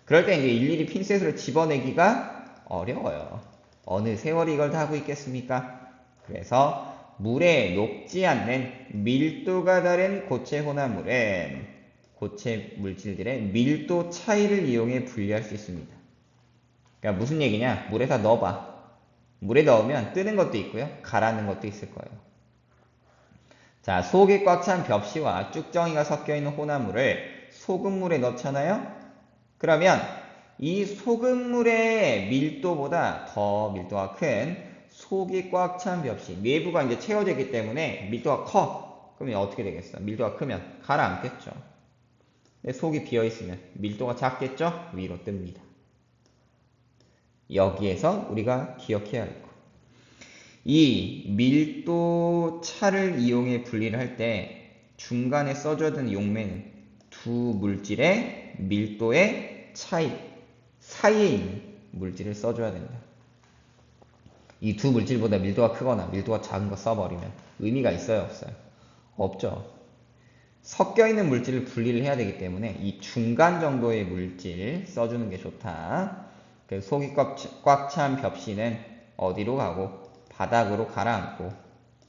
그럴 때 이제 일일이 핀셋으로 집어내기가 어려워요. 어느 세월이 이걸 다 하고 있겠습니까? 그래서 물에 녹지 않는 밀도가 다른 고체 혼합물은 고체 물질들의 밀도 차이를 이용해 분리할 수 있습니다. 그러니까 무슨 얘기냐? 물에다 넣어봐. 물에 넣으면 뜨는 것도 있고요. 가라앉는 것도 있을 거예요. 자, 속이 꽉 찬 벽시와 쭉정이가 섞여 있는 혼합물을 소금물에 넣잖아요? 그러면 이 소금물의 밀도보다 더 밀도가 큰 속이 꽉 찬 벽시, 내부가 이제 채워져 있기 때문에 밀도가 커. 그러면 어떻게 되겠어? 밀도가 크면 가라앉겠죠. 근데 속이 비어 있으면 밀도가 작겠죠? 위로 뜹니다. 여기에서 우리가 기억해야 할 거. 이 밀도 차를 이용해 분리를 할 때 중간에 써줘야 되는 용매는 두 물질의 밀도의 차이 사이에 있는 물질을 써줘야 된다. 이 두 물질보다 밀도가 크거나 밀도가 작은 거 써버리면 의미가 있어요, 없어요? 없죠. 섞여 있는 물질을 분리를 해야 되기 때문에 이 중간 정도의 물질 써주는 게 좋다. 그래서 속이 꽉 찬 벽시는 어디로 가고 바닥으로 가라앉고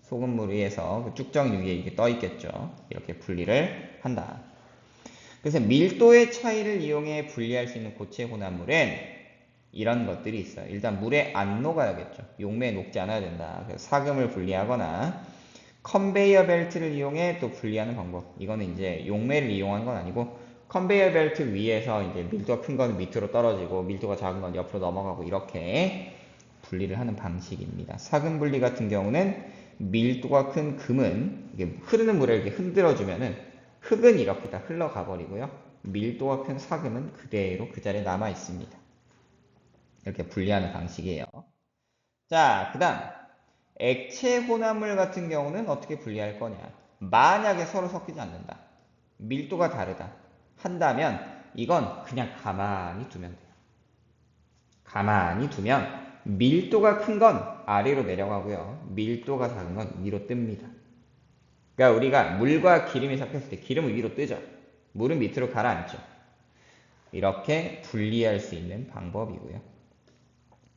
소금물 위에서 그 쭉정이 위에 이게 떠 있겠죠. 이렇게 분리를 한다. 그래서 밀도의 차이를 이용해 분리할 수 있는 고체 혼합물은 이런 것들이 있어요. 일단 물에 안 녹아야겠죠. 용매에 녹지 않아야 된다. 그래서 사금을 분리하거나 컨베이어 벨트를 이용해 또 분리하는 방법. 이거는 이제 용매를 이용한 건 아니고 컨베이어 벨트 위에서 이제 밀도가 큰 건 밑으로 떨어지고 밀도가 작은 건 옆으로 넘어가고 이렇게 분리를 하는 방식입니다. 사금 분리 같은 경우는 밀도가 큰 금은 이게 흐르는 물에 이렇게 흔들어주면은 흙은 이렇게 다 흘러가 버리고요. 밀도가 큰 사금은 그대로 그 자리에 남아 있습니다. 이렇게 분리하는 방식이에요. 자, 그 다음 액체 혼합물 같은 경우는 어떻게 분리할 거냐? 만약에 서로 섞이지 않는다. 밀도가 다르다. 한다면 이건 그냥 가만히 두면 돼요. 가만히 두면 밀도가 큰 건 아래로 내려가고요. 밀도가 작은 건 위로 뜹니다. 그러니까 우리가 물과 기름이 섞였을 때 기름은 위로 뜨죠. 물은 밑으로 가라앉죠. 이렇게 분리할 수 있는 방법이고요.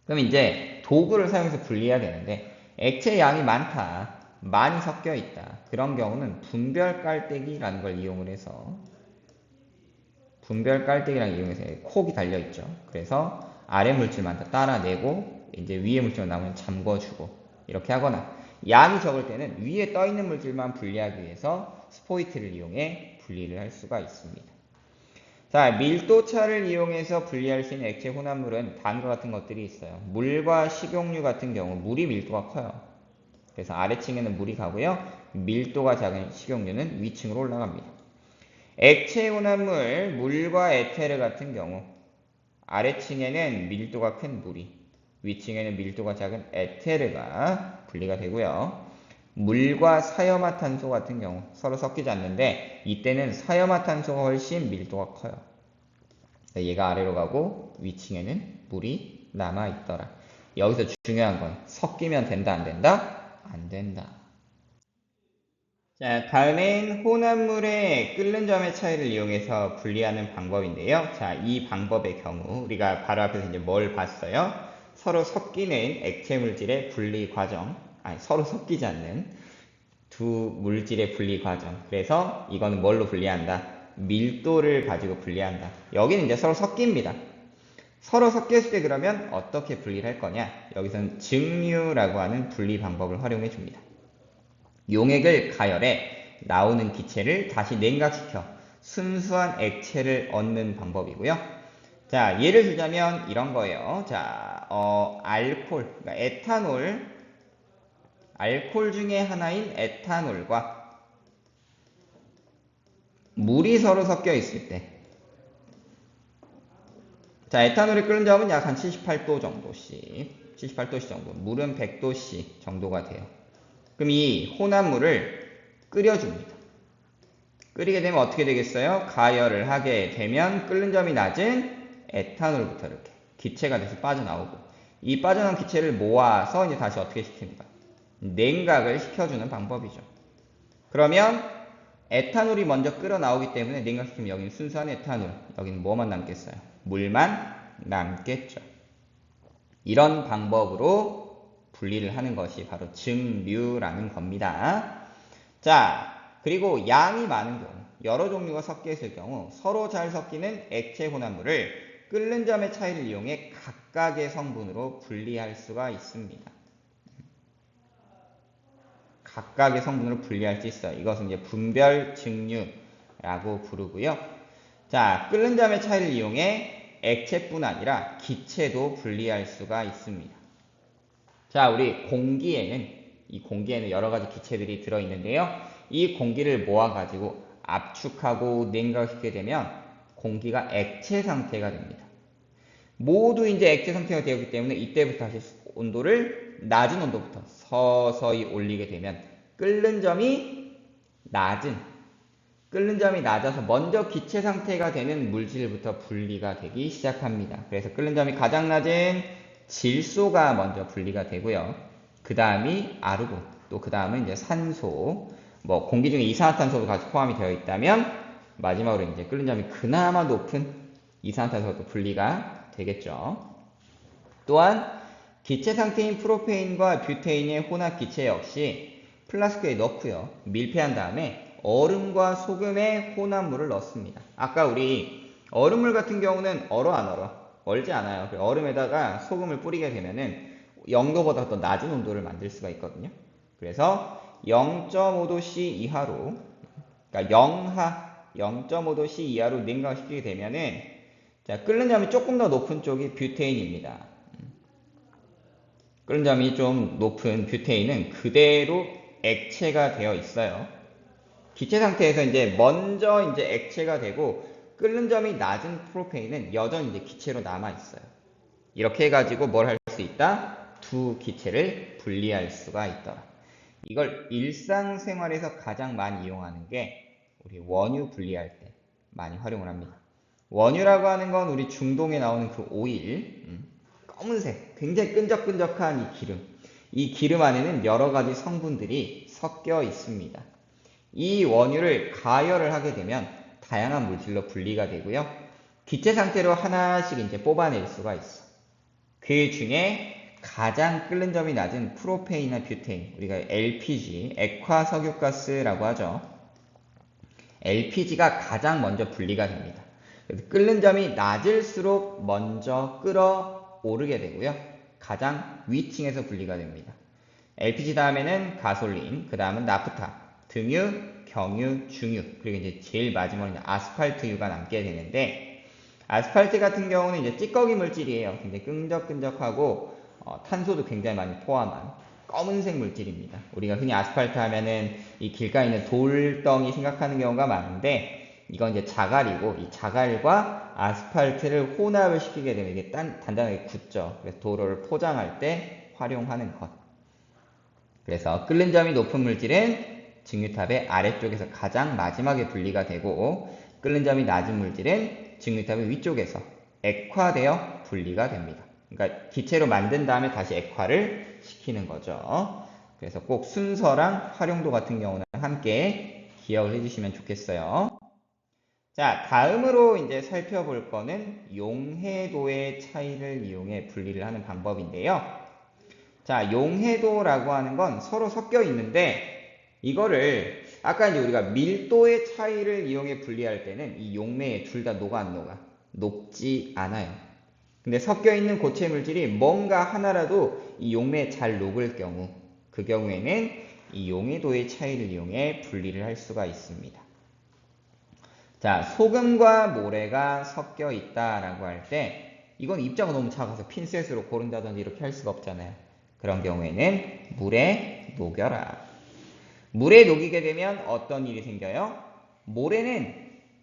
그럼 이제 도구를 사용해서 분리해야 되는데 액체 양이 많다. 많이 섞여 있다. 그런 경우는 분별 깔때기라는 걸 이용을 해서 분별 깔때기라는 이용해서 콕이 달려 있죠. 그래서 아래 물질만 다 따라내고 이제 위에 물질만 남으면 잠궈주고 이렇게 하거나 양이 적을 때는 위에 떠 있는 물질만 분리하기 위해서 스포이트를 이용해 분리를 할 수가 있습니다. 자, 밀도차를 이용해서 분리할 수 있는 액체 혼합물은 다음과 같은 것들이 있어요. 물과 식용유 같은 경우 물이 밀도가 커요. 그래서 아래층에는 물이 가고요. 밀도가 작은 식용유는 위층으로 올라갑니다. 액체 혼합물, 물과 에테르 같은 경우 아래층에는 밀도가 큰 물이, 위층에는 밀도가 작은 에테르가 분리가 되고요. 물과 사염화탄소 같은 경우 서로 섞이지 않는데 이때는 사염화탄소가 훨씬 밀도가 커요. 얘가 아래로 가고 위층에는 물이 남아있더라. 여기서 중요한 건 섞이면 된다, 안 된다? 안 된다. 자, 다음엔 혼합물의 끓는 점의 차이를 이용해서 분리하는 방법인데요. 자, 이 방법의 경우 우리가 바로 앞에서 이제 뭘 봤어요? 서로 섞이는 액체 물질의 분리 과정, 아니 서로 섞이지 않는 두 물질의 분리 과정. 그래서 이거는 뭘로 분리한다? 밀도를 가지고 분리한다. 여기는 이제 서로 섞입니다. 서로 섞였을 때 그러면 어떻게 분리를 할 거냐? 여기서는 증류라고 하는 분리 방법을 활용해 줍니다. 용액을 가열해 나오는 기체를 다시 냉각시켜 순수한 액체를 얻는 방법이고요. 자, 예를 들자면 이런 거예요. 자, 알콜, 그러니까 에탄올, 알콜 중에 하나인 에탄올과 물이 서로 섞여 있을 때, 자, 에탄올이 끓는 점은 약 한 78도 정도씩, 78도씨 정도, 물은 100도씨 정도가 돼요. 그럼 이 혼합물을 끓여줍니다. 끓이게 되면 어떻게 되겠어요? 가열을 하게 되면 끓는 점이 낮은 에탄올부터 이렇게 기체가 돼서 빠져나오고, 이 빠져나온 기체를 모아서 이제 다시 어떻게 시킵니까? 냉각을 시켜주는 방법이죠. 그러면 에탄올이 먼저 끓어 나오기 때문에 냉각시키면 여기는 순수한 에탄올, 여기는 뭐만 남겠어요? 물만 남겠죠. 이런 방법으로 분리를 하는 것이 바로 증류라는 겁니다. 자, 그리고 양이 많은 경우, 여러 종류가 섞여 있을 경우 서로 잘 섞이는 액체 혼합물을 끓는 점의 차이를 이용해 각각의 성분으로 분리할 수가 있습니다. 각각의 성분으로 분리할 수 있어요. 이것은 이제 분별 증류라고 부르고요. 자, 끓는 점의 차이를 이용해 액체뿐 아니라 기체도 분리할 수가 있습니다. 자, 우리 이 공기에는 여러 가지 기체들이 들어있는데요. 이 공기를 모아가지고 압축하고 냉각시키게 되면 공기가 액체 상태가 됩니다. 모두 이제 액체 상태가 되었기 때문에 이때부터 다시 온도를 낮은 온도부터 서서히 올리게 되면 끓는 점이 낮아서 먼저 기체 상태가 되는 물질부터 분리가 되기 시작합니다. 그래서 끓는 점이 가장 낮은 질소가 먼저 분리가 되고요. 그 다음이 아르곤, 또 그 다음은 이제 산소, 뭐 공기 중에 이산화탄소도 같이 포함이 되어 있다면 마지막으로 이제 끓는 점이 그나마 높은 이산화탄소도 분리가 되겠죠. 또한 기체 상태인 프로페인과 뷰테인의 혼합 기체 역시 플라스크에 넣고요. 밀폐한 다음에 얼음과 소금의 혼합물을 넣습니다. 아까 우리 얼음물 같은 경우는 얼어 안 얼어? 얼지 않아요. 얼음에다가 소금을 뿌리게 되면은 0도보다 더 낮은 온도를 만들 수가 있거든요. 그래서 0.5도C 이하로, 그러니까 영하 0.5도C 이하로 냉각시키게 되면은, 자, 끓는 점이 조금 더 높은 쪽이 뷰테인입니다. 끓는 점이 좀 높은 뷰테인은 그대로 액체가 되어 있어요. 기체 상태에서 이제 먼저 이제 액체가 되고 끓는 점이 낮은 프로페인은 여전히 이제 기체로 남아 있어요. 이렇게 해가지고 뭘 할 수 있다? 두 기체를 분리할 수가 있더라. 이걸 일상생활에서 가장 많이 이용하는 게 우리 원유 분리할 때 많이 활용을 합니다. 원유라고 하는 건 우리 중동에 나오는 그 오일, 검은색, 굉장히 끈적끈적한 이 기름. 이 기름 안에는 여러 가지 성분들이 섞여 있습니다. 이 원유를 가열을 하게 되면 다양한 물질로 분리가 되고요. 기체 상태로 하나씩 이제 뽑아낼 수가 있어. 그 중에 가장 끓는 점이 낮은 프로페인이나 뷰테인, 우리가 LPG, 액화석유가스라고 하죠. LPG가 가장 먼저 분리가 됩니다. 그래서 끓는 점이 낮을수록 먼저 끓어오르게 되고요. 가장 위층에서 분리가 됩니다. LPG 다음에는 가솔린, 그 다음은 나프타, 등유, 경유, 중유, 그리고 이제 제일 마지막으로 아스팔트유가 남게 되는데, 아스팔트 같은 경우는 이제 찌꺼기 물질이에요. 굉장히 끈적끈적하고 탄소도 굉장히 많이 포함한 검은색 물질입니다. 우리가 흔히 아스팔트 하면은 이 길가에 있는 돌덩이 생각하는 경우가 많은데, 이건 이제 자갈이고, 이 자갈과 아스팔트를 혼합을 시키게 되면 이게 단단하게 굳죠. 그래서 도로를 포장할 때 활용하는 것. 그래서 끓는 점이 높은 물질은 증류탑의 아래쪽에서 가장 마지막에 분리가 되고, 끓는 점이 낮은 물질은 증류탑의 위쪽에서 액화되어 분리가 됩니다. 그러니까 기체로 만든 다음에 다시 액화를 시키는 거죠. 그래서 꼭 순서랑 활용도 같은 경우는 함께 기억을 해주시면 좋겠어요. 자, 다음으로 이제 살펴볼 거는 용해도의 차이를 이용해 분리를 하는 방법인데요. 자, 용해도라고 하는 건 서로 섞여 있는데 이거를 아까 이제 우리가 밀도의 차이를 이용해 분리할 때는 이 용매에 둘 다 녹아 안 녹아? 녹지 않아요. 근데 섞여 있는 고체 물질이 뭔가 하나라도 이 용매에 잘 녹을 경우 그 경우에는 이 용해도의 차이를 이용해 분리를 할 수가 있습니다. 자, 소금과 모래가 섞여 있다라고 할 때 이건 입자가 너무 작아서 핀셋으로 고른다든지 이렇게 할 수가 없잖아요. 그런 경우에는 물에 녹여라. 물에 녹이게 되면 어떤 일이 생겨요? 모래는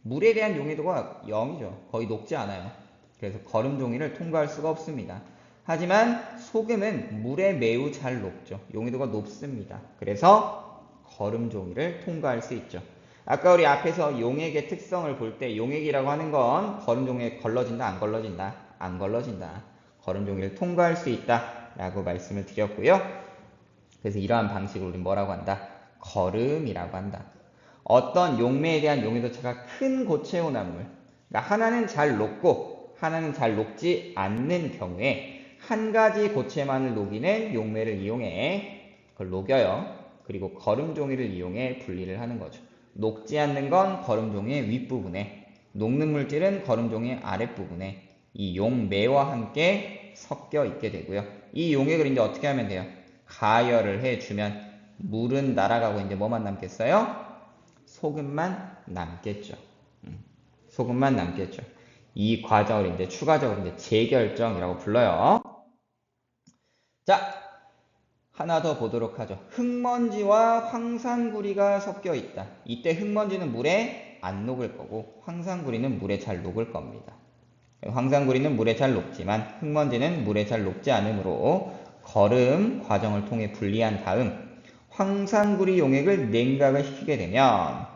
물에 대한 용해도가 0이죠. 거의 녹지 않아요. 그래서 거름 종이를 통과할 수가 없습니다. 하지만 소금은 물에 매우 잘 녹죠. 용해도가 높습니다. 그래서 거름 종이를 통과할 수 있죠. 아까 우리 앞에서 용액의 특성을 볼 때 용액이라고 하는 건 거름 종이에 걸러진다, 안 걸러진다? 안 걸러진다. 거름 종이를 통과할 수 있다 라고 말씀을 드렸고요. 그래서 이러한 방식을 우리 뭐라고 한다? 거름이라고 한다. 어떤 용매에 대한 용해도 차가 큰 고체 혼합물, 그러니까 하나는 잘 녹고 하나는 잘 녹지 않는 경우에 한 가지 고체만을 녹이는 용매를 이용해 그걸 녹여요. 그리고 거름 종이를 이용해 분리를 하는 거죠. 녹지 않는 건 거름 종이의 윗부분에, 녹는 물질은 거름 종이의 아랫부분에 이 용매와 함께 섞여 있게 되고요. 이 용액을 이제 어떻게 하면 돼요? 가열을 해주면 물은 날아가고 이제 뭐만 남겠어요? 소금만 남겠죠. 소금만 남겠죠. 이 과정을 이제 추가적으로 이제 재결정이라고 불러요. 자, 하나 더 보도록 하죠. 흙먼지와 황산구리가 섞여 있다. 이때 흙먼지는 물에 안 녹을 거고 황산구리는 물에 잘 녹을 겁니다. 황산구리는 물에 잘 녹지만 흙먼지는 물에 잘 녹지 않으므로 거름 과정을 통해 분리한 다음 황산구리 용액을 냉각을 시키게 되면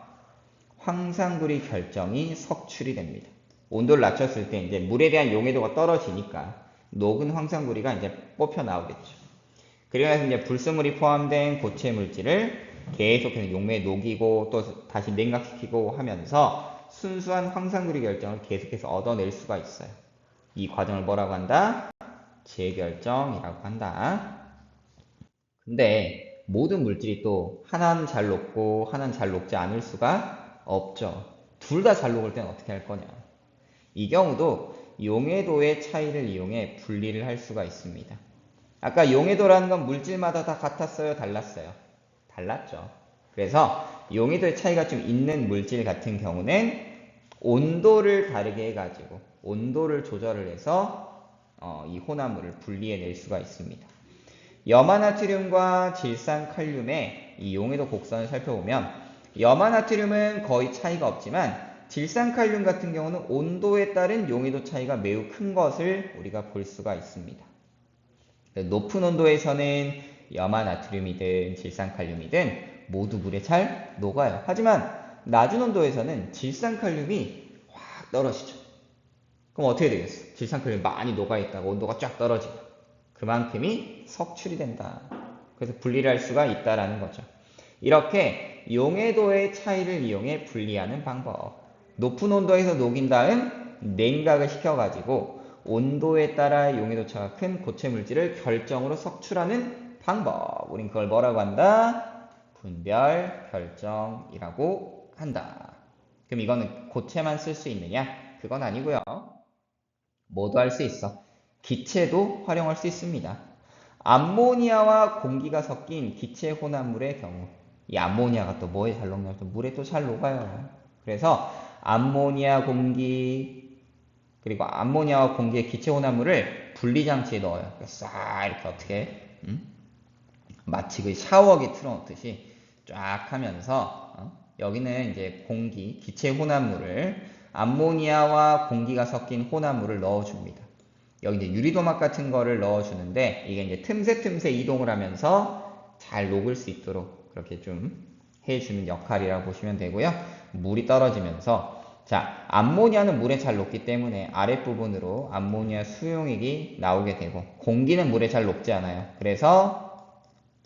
황산구리 결정이 석출이 됩니다. 온도를 낮췄을 때 이제 물에 대한 용해도가 떨어지니까 녹은 황산구리가 이제 뽑혀 나오겠죠. 그래서 이제 불순물이 포함된 고체 물질을 계속해서 용매에 녹이고 또 다시 냉각시키고 하면서 순수한 황산구리 결정을 계속해서 얻어낼 수가 있어요. 이 과정을 뭐라고 한다? 재결정이라고 한다. 근데 모든 물질이 또 하나는 잘 녹고 하나는 잘 녹지 않을 수가 없죠. 둘 다 잘 녹을 때는 어떻게 할 거냐? 이 경우도 용해도의 차이를 이용해 분리를 할 수가 있습니다. 아까 용해도라는 건 물질마다 다 같았어요? 달랐어요? 달랐죠. 그래서 용해도의 차이가 좀 있는 물질 같은 경우는 온도를 다르게 해가지고 온도를 조절을 해서 이 혼합물을 분리해낼 수가 있습니다. 염화나트륨과 질산칼륨의 이 용해도 곡선을 살펴보면 염화나트륨은 거의 차이가 없지만 질산칼륨 같은 경우는 온도에 따른 용해도 차이가 매우 큰 것을 우리가 볼 수가 있습니다. 높은 온도에서는 염화나트륨이든 질산칼륨이든 모두 물에 잘 녹아요. 하지만 낮은 온도에서는 질산칼륨이 확 떨어지죠. 그럼 어떻게 되겠어? 질산칼륨이 많이 녹아있다고 온도가 쫙 떨어지고 그만큼이 석출이 된다. 그래서 분리를 할 수가 있다라는 거죠. 이렇게 용해도의 차이를 이용해 분리하는 방법. 높은 온도에서 녹인 다음 냉각을 시켜가지고 온도에 따라 용해도 차가 큰 고체 물질을 결정으로 석출하는 방법. 우린 그걸 뭐라고 한다? 분별 결정이라고 한다. 그럼 이거는 고체만 쓸 수 있느냐? 그건 아니고요. 뭐도 할 수 있어. 기체도 활용할 수 있습니다. 암모니아와 공기가 섞인 기체 혼합물의 경우 이 암모니아가 또 뭐에 잘 녹냐? 또 물에 또 잘 녹아요. 그래서 암모니아 공기 그리고 암모니아와 공기의 기체 혼합물을 분리장치에 넣어요. 싹 이렇게 어떻게 마치 그 샤워기 틀어놓듯이 쫙 하면서 여기는 이제 공기, 기체 혼합물을 암모니아와 공기가 섞인 혼합물을 넣어줍니다. 여기 이제 유리도막 같은 거를 넣어주는데 이게 이제 틈새 이동을 하면서 잘 녹을 수 있도록 그렇게 좀 해주는 역할이라고 보시면 되고요. 물이 떨어지면서 자, 암모니아는 물에 잘 녹기 때문에 아랫부분으로 암모니아 수용액이 나오게 되고 공기는 물에 잘 녹지 않아요. 그래서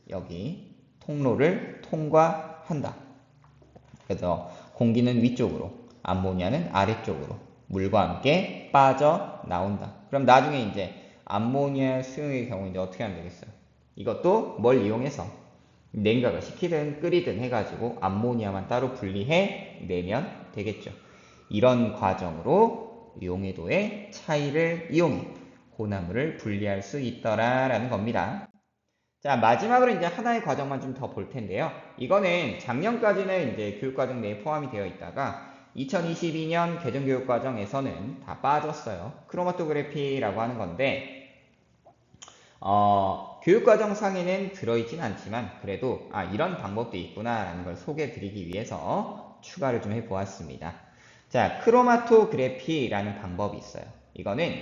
여기 통로를 통과한다. 그래서 공기는 위쪽으로, 암모니아는 아래쪽으로 물과 함께 빠져나온다. 그럼 나중에 이제 암모니아 수용액의 경우 이제 어떻게 하면 되겠어요? 이것도 뭘 이용해서 냉각을 시키든 끓이든 해가지고 암모니아만 따로 분리해 내면 되겠죠. 이런 과정으로 용해도의 차이를 이용해 혼합물을 분리할 수 있더라라는 겁니다. 자, 마지막으로 이제 하나의 과정만 좀 더 볼 텐데요. 이거는 작년까지는 이제 교육과정 내에 포함이 되어 있다가 2022년 개정교육과정에서는 다 빠졌어요. 크로마토그래피라고 하는 건데, 교육과정 상에는 들어있진 않지만 그래도 이런 방법도 있구나라는 걸 소개해 드리기 위해서 추가를 좀 해보았습니다. 자, 크로마토그래피라는 방법이 있어요. 이거는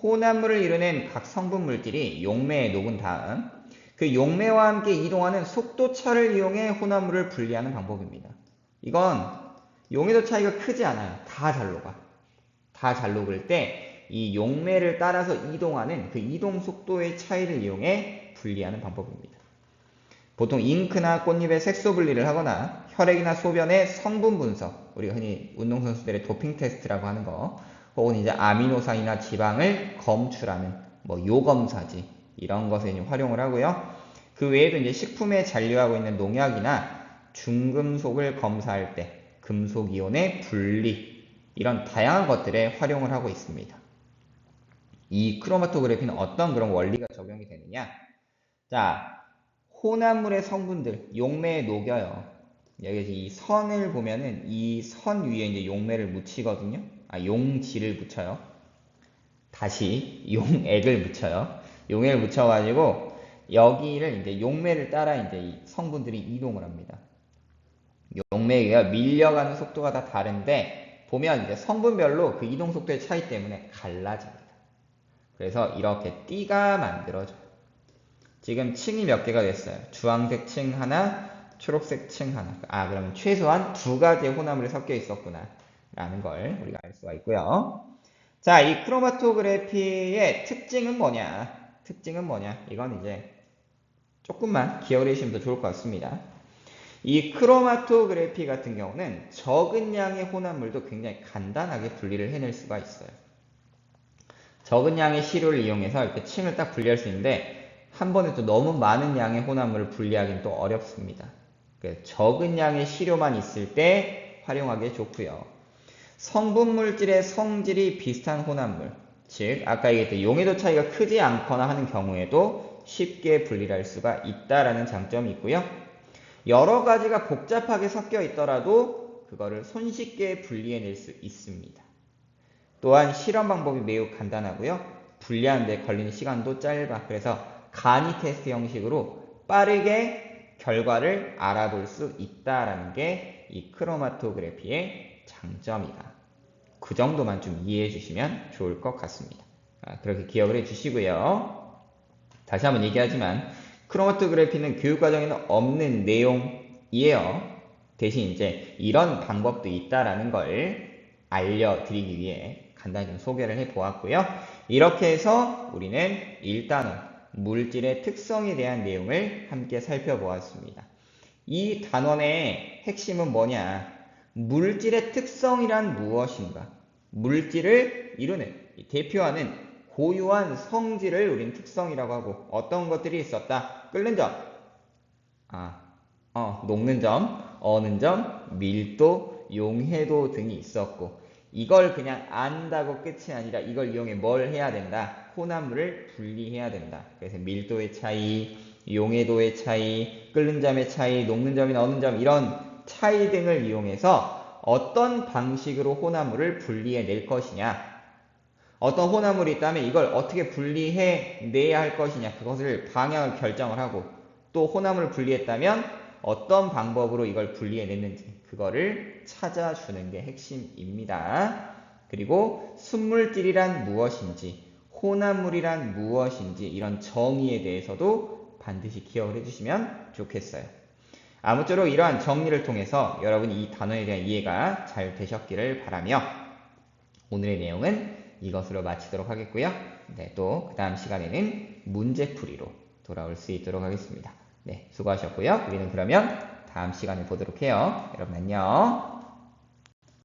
혼합물을 이루는 각 성분 물질이 용매에 녹은 다음 그 용매와 함께 이동하는 속도차를 이용해 혼합물을 분리하는 방법입니다. 이건 용해도 차이가 크지 않아요. 다 잘 녹아. 다 잘 녹을 때 이 용매를 따라서 이동하는 그 이동 속도의 차이를 이용해 분리하는 방법입니다. 보통 잉크나 꽃잎의 색소 분리를 하거나 혈액이나 소변의 성분 분석, 우리가 흔히 운동선수들의 도핑 테스트라고 하는 거, 혹은 이제 아미노산이나 지방을 검출하는 요검사지 이런 것에 활용을 하고요. 그 외에도 이제 식품에 잔류하고 있는 농약이나 중금속을 검사할 때 금속 이온의 분리 이런 다양한 것들에 활용을 하고 있습니다. 이 크로마토그래피는 어떤 그런 원리가 적용이 되느냐? 자, 혼합물의 성분들 용매에 녹여요. 여기 이 선을 보면은 이 선 위에 이제 용매를 묻히거든요. 용지를 묻혀요. 다시 용액을 묻혀요. 용액을 묻혀가지고 여기를 이제 용매를 따라 이제 이 성분들이 이동을 합니다. 용매가 밀려가는 속도가 다 다른데 보면 이제 성분별로 그 이동 속도의 차이 때문에 갈라집니다. 그래서 이렇게 띠가 만들어져요. 지금 층이 몇 개가 됐어요? 주황색 층 하나, 초록색 층 하나. 그러면 최소한 두 가지의 혼합물이 섞여 있었구나 라는 걸 우리가 알 수가 있고요. 자, 이 크로마토그래피의 특징은 뭐냐? 이건 이제 조금만 기억을 해주시면 더 좋을 것 같습니다. 이 크로마토그래피 같은 경우는 적은 양의 혼합물도 굉장히 간단하게 분리를 해낼 수가 있어요. 적은 양의 시료를 이용해서 이렇게 층을 딱 분리할 수 있는데 한 번에 또 너무 많은 양의 혼합물을 분리하기는 또 어렵습니다. 적은 양의 시료만 있을 때 활용하기에 좋고요. 성분 물질의 성질이 비슷한 혼합물, 즉 아까 얘기했던 용해도 차이가 크지 않거나 하는 경우에도 쉽게 분리할 수가 있다라는 장점이 있고요. 여러 가지가 복잡하게 섞여 있더라도 그거를 손쉽게 분리해낼 수 있습니다. 또한 실험 방법이 매우 간단하고요. 분리하는 데 걸리는 시간도 짧아. 그래서 간이 테스트 형식으로 빠르게 결과를 알아볼 수 있다라는 게 이 크로마토그래피의 장점이다. 그 정도만 좀 이해해 주시면 좋을 것 같습니다. 그렇게 기억을 해 주시고요. 다시 한번 얘기하지만 크로마토그래피는 교육과정에는 없는 내용이에요. 대신 이제 이런 방법도 있다라는 걸 알려드리기 위해 간단히 좀 소개를 해 보았고요. 이렇게 해서 우리는 1단원 물질의 특성에 대한 내용을 함께 살펴보았습니다. 이 단원의 핵심은 뭐냐? 물질의 특성이란 무엇인가? 물질을 이루는, 대표하는 고유한 성질을 우린 특성이라고 하고 어떤 것들이 있었다? 끓는 점, 녹는 점, 어는 점, 밀도, 용해도 등이 있었고 이걸 그냥 안다고 끝이 아니라 이걸 이용해 뭘 해야 된다? 혼합물을 분리해야 된다. 그래서 밀도의 차이, 용해도의 차이, 끓는 점의 차이, 녹는 점이나 어는 점 이런 차이 등을 이용해서 어떤 방식으로 혼합물을 분리해 낼 것이냐, 어떤 혼합물이 있다면 이걸 어떻게 분리해 내야 할 것이냐, 그것을 방향을 결정을 하고 또 혼합물을 분리했다면 어떤 방법으로 이걸 분리해냈는지 그거를 찾아주는 게 핵심입니다. 그리고 순물질이란 무엇인지, 혼합물이란 무엇인지 이런 정의에 대해서도 반드시 기억을 해주시면 좋겠어요. 아무쪼록 이러한 정리를 통해서 여러분이 이 단어에 대한 이해가 잘 되셨기를 바라며 오늘의 내용은 이것으로 마치도록 하겠고요. 네, 또 그 다음 시간에는 문제풀이로 돌아올 수 있도록 하겠습니다. 네, 수고하셨고요. 우리는 그러면 다음 시간에 보도록 해요. 여러분 안녕.